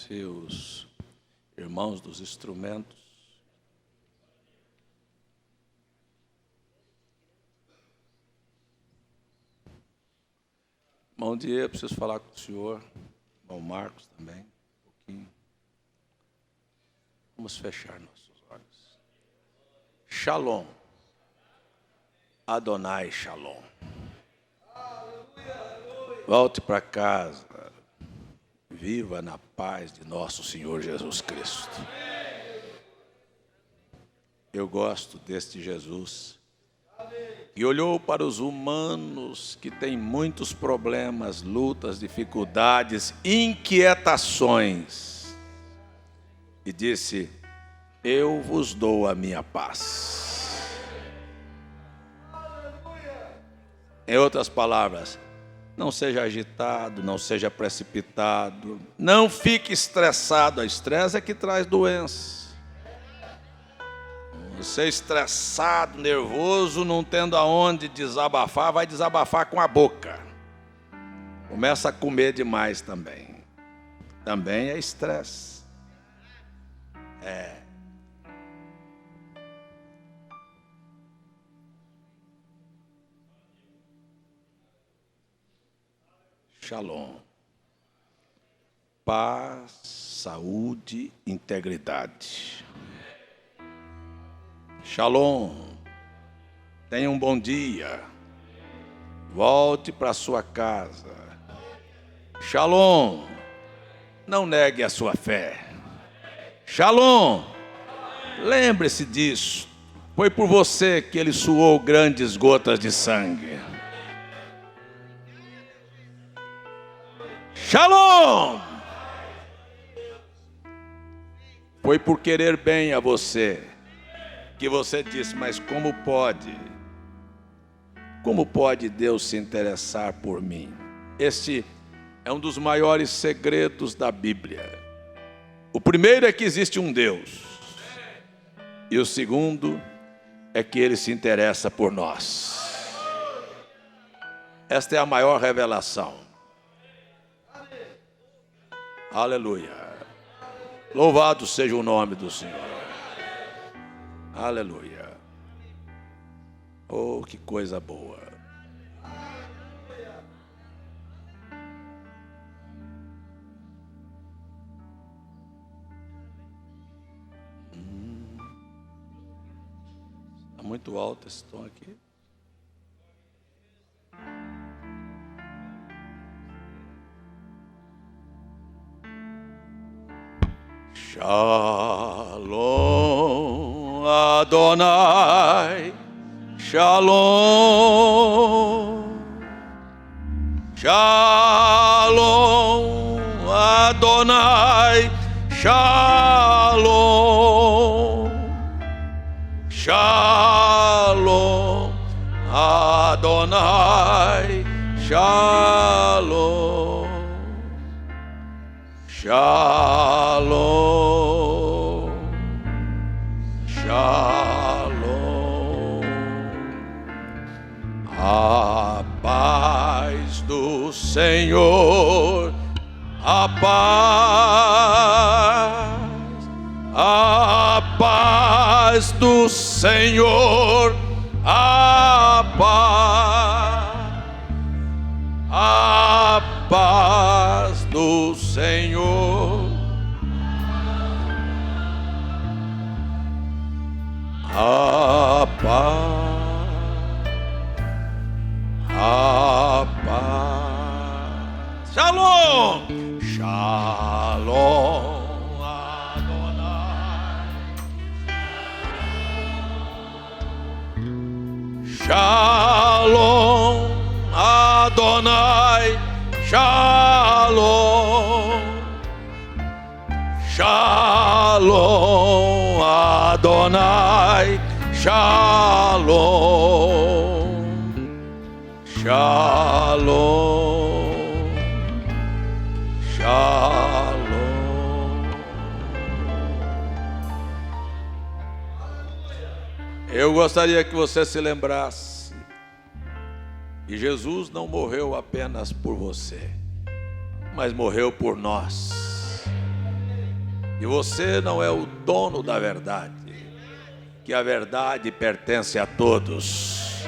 Seus irmãos dos instrumentos, irmão Diego, preciso falar com o senhor, irmão Marcos também, um pouquinho. Vamos fechar nossos olhos. Shalom, Adonai Shalom. Volte para casa. Viva na paz de nosso Senhor Jesus Cristo. Eu gosto deste Jesus que olhou para os humanos que têm muitos problemas, lutas, dificuldades, inquietações e disse: eu vos dou a minha paz. Em outras palavras, não seja agitado, não seja precipitado, não fique estressado. O estresse é que traz doença. Você estressado, nervoso, não tendo aonde desabafar, vai desabafar com a boca. Começa a comer demais também. Também é estresse. Shalom. Paz, saúde, integridade. Shalom. Tenha um bom dia. Volte para sua casa. Shalom. Não negue a sua fé. Shalom. Lembre-se disso. Foi por você que ele suou grandes gotas de sangue. Shalom! Foi por querer bem a você que você disse: mas como pode? Como pode Deus se interessar por mim? Este é um dos maiores segredos da Bíblia. O primeiro é que existe um Deus. E o segundo é que Ele se interessa por nós. Esta é a maior revelação. Aleluia. Louvado seja o nome do Senhor. Aleluia. Oh, que coisa boa. Está muito alto esse tom aqui. Shalom Adonai, Shalom, Shalom Adonai, Shalom, Shalom, Adonai, Shalom, Shalom, Shalom. A paz do Senhor, a paz do Senhor, a paz do Senhor, a paz. Shalom, Shalom, Adonai, Shalom, Adonai, Shalom, Shalom, Adonai, Shalom, Shalom, Shalom. Eu gostaria que você se lembrasse que Jesus não morreu apenas por você, mas morreu por nós. E você não é o dono da verdade, que a verdade pertence a todos.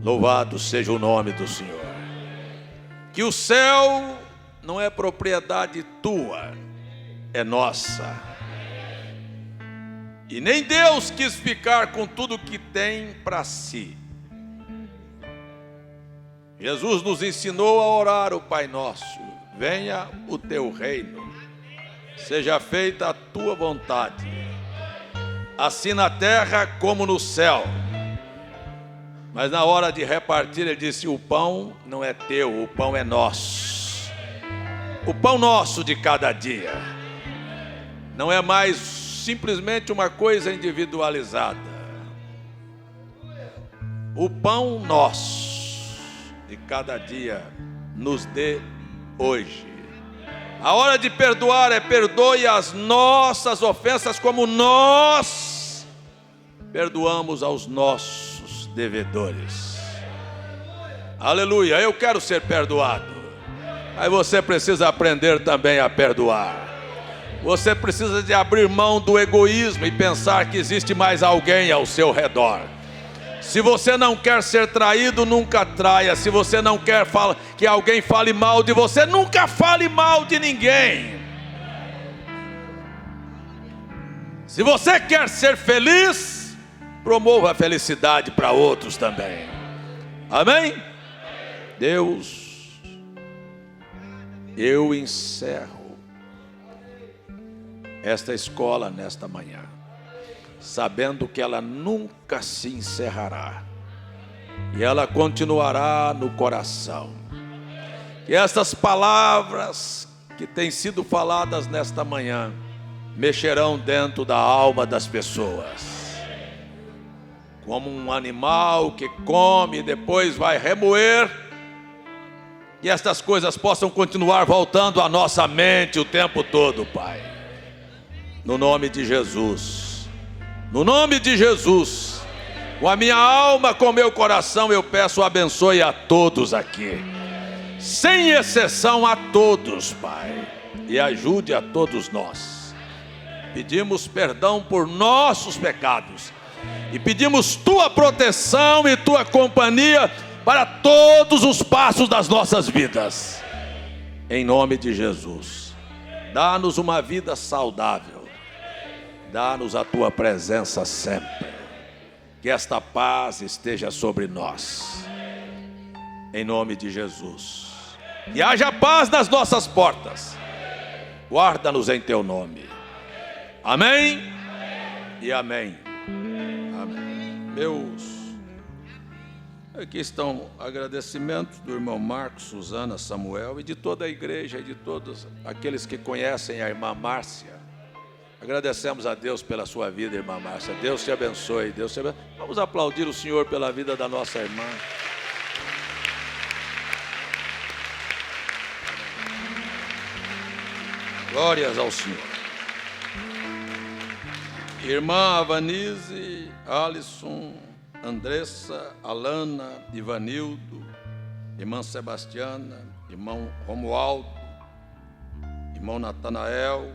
Louvado seja o nome do Senhor. Que o céu não é propriedade tua, é nossa. E nem Deus quis ficar com tudo que tem para si. Jesus nos ensinou a orar o Pai Nosso: venha o teu reino, seja feita a tua vontade, assim na terra como no céu. Mas na hora de repartir, ele disse: o pão não é teu, o pão é nosso. O pão nosso de cada dia. Não é mais simplesmente uma coisa individualizada. O pão nosso de cada dia nos dê hoje. A hora de perdoar é: perdoe as nossas ofensas como nós perdoamos aos nossos devedores. Aleluia, eu quero ser perdoado. Aí você precisa aprender também a perdoar. Você precisa de abrir mão do egoísmo e pensar que existe mais alguém ao seu redor. Se você não quer ser traído, nunca traia. Se você não quer que alguém fale mal de você, nunca fale mal de ninguém. Se você quer ser feliz, promova a felicidade para outros também. Amém? Deus, eu encerro esta escola nesta manhã, sabendo que ela nunca se encerrará, e ela continuará no coração. Que estas palavras que têm sido faladas nesta manhã mexerão dentro da alma das pessoas. Como um animal que come e depois vai remoer, que estas coisas possam continuar voltando à nossa mente o tempo todo, Pai. No nome de Jesus, no nome de Jesus, com a minha alma, com o meu coração, eu peço: abençoe a todos aqui, sem exceção a todos, Pai, e ajude a todos nós. Pedimos perdão por nossos pecados e pedimos tua proteção e tua companhia para todos os passos das nossas vidas. Em nome de Jesus, dá-nos uma vida saudável, dá-nos a tua presença sempre. Que esta paz esteja sobre nós, em nome de Jesus. Que haja paz nas nossas portas, guarda-nos em teu nome. Amém e amém. Amém. Meus Aqui estão agradecimentos do irmão Marcos, Suzana, Samuel e de toda a igreja e de todos aqueles que conhecem a irmã Márcia. Agradecemos a Deus pela sua vida, irmã Márcia. Deus te abençoe. Deus te abençoe. Vamos aplaudir o Senhor pela vida da nossa irmã. Glórias ao Senhor. Irmã Avanise, Alisson, Andressa, Alana, Ivanildo, irmã Sebastiana, irmão Romualdo, irmão Natanael,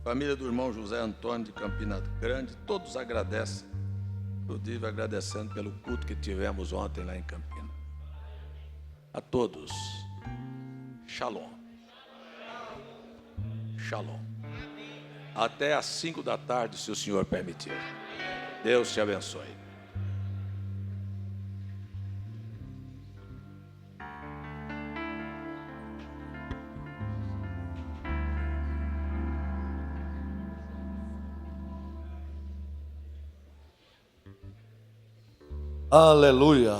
família do irmão José Antônio de Campina Grande, todos agradecem, inclusive agradecendo pelo culto que tivemos ontem lá em Campina. A todos, Shalom. Shalom. Até às 5 da tarde, se o Senhor permitir. Deus te abençoe. Aleluia.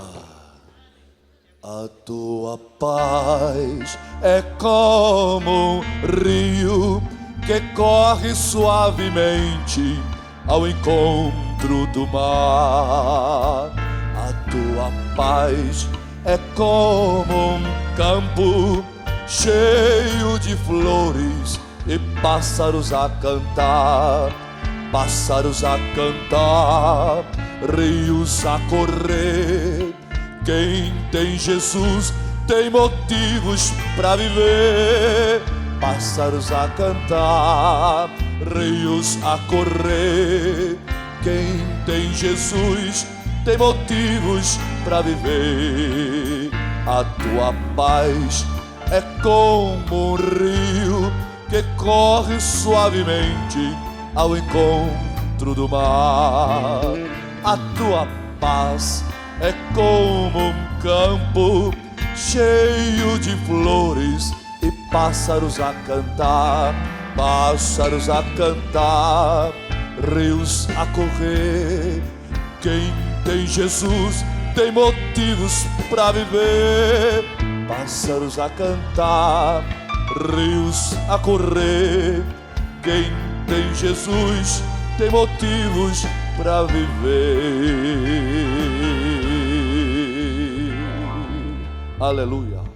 A tua paz é como um rio que corre suavemente ao encontro do mar. A tua paz é como um campo cheio de flores e pássaros a cantar, pássaros a cantar, rios a correr. Quem tem Jesus tem motivos para viver. Pássaros a cantar, rios a correr. Quem tem Jesus tem motivos para viver. A tua paz é como um rio que corre suavemente ao encontro do mar. A tua paz é como um campo cheio de flores e pássaros a cantar, pássaros a cantar, rios a correr. Quem tem Jesus tem motivos para viver. Pássaros a cantar, rios a correr. Quem tem Jesus tem motivos para viver. Aleluia.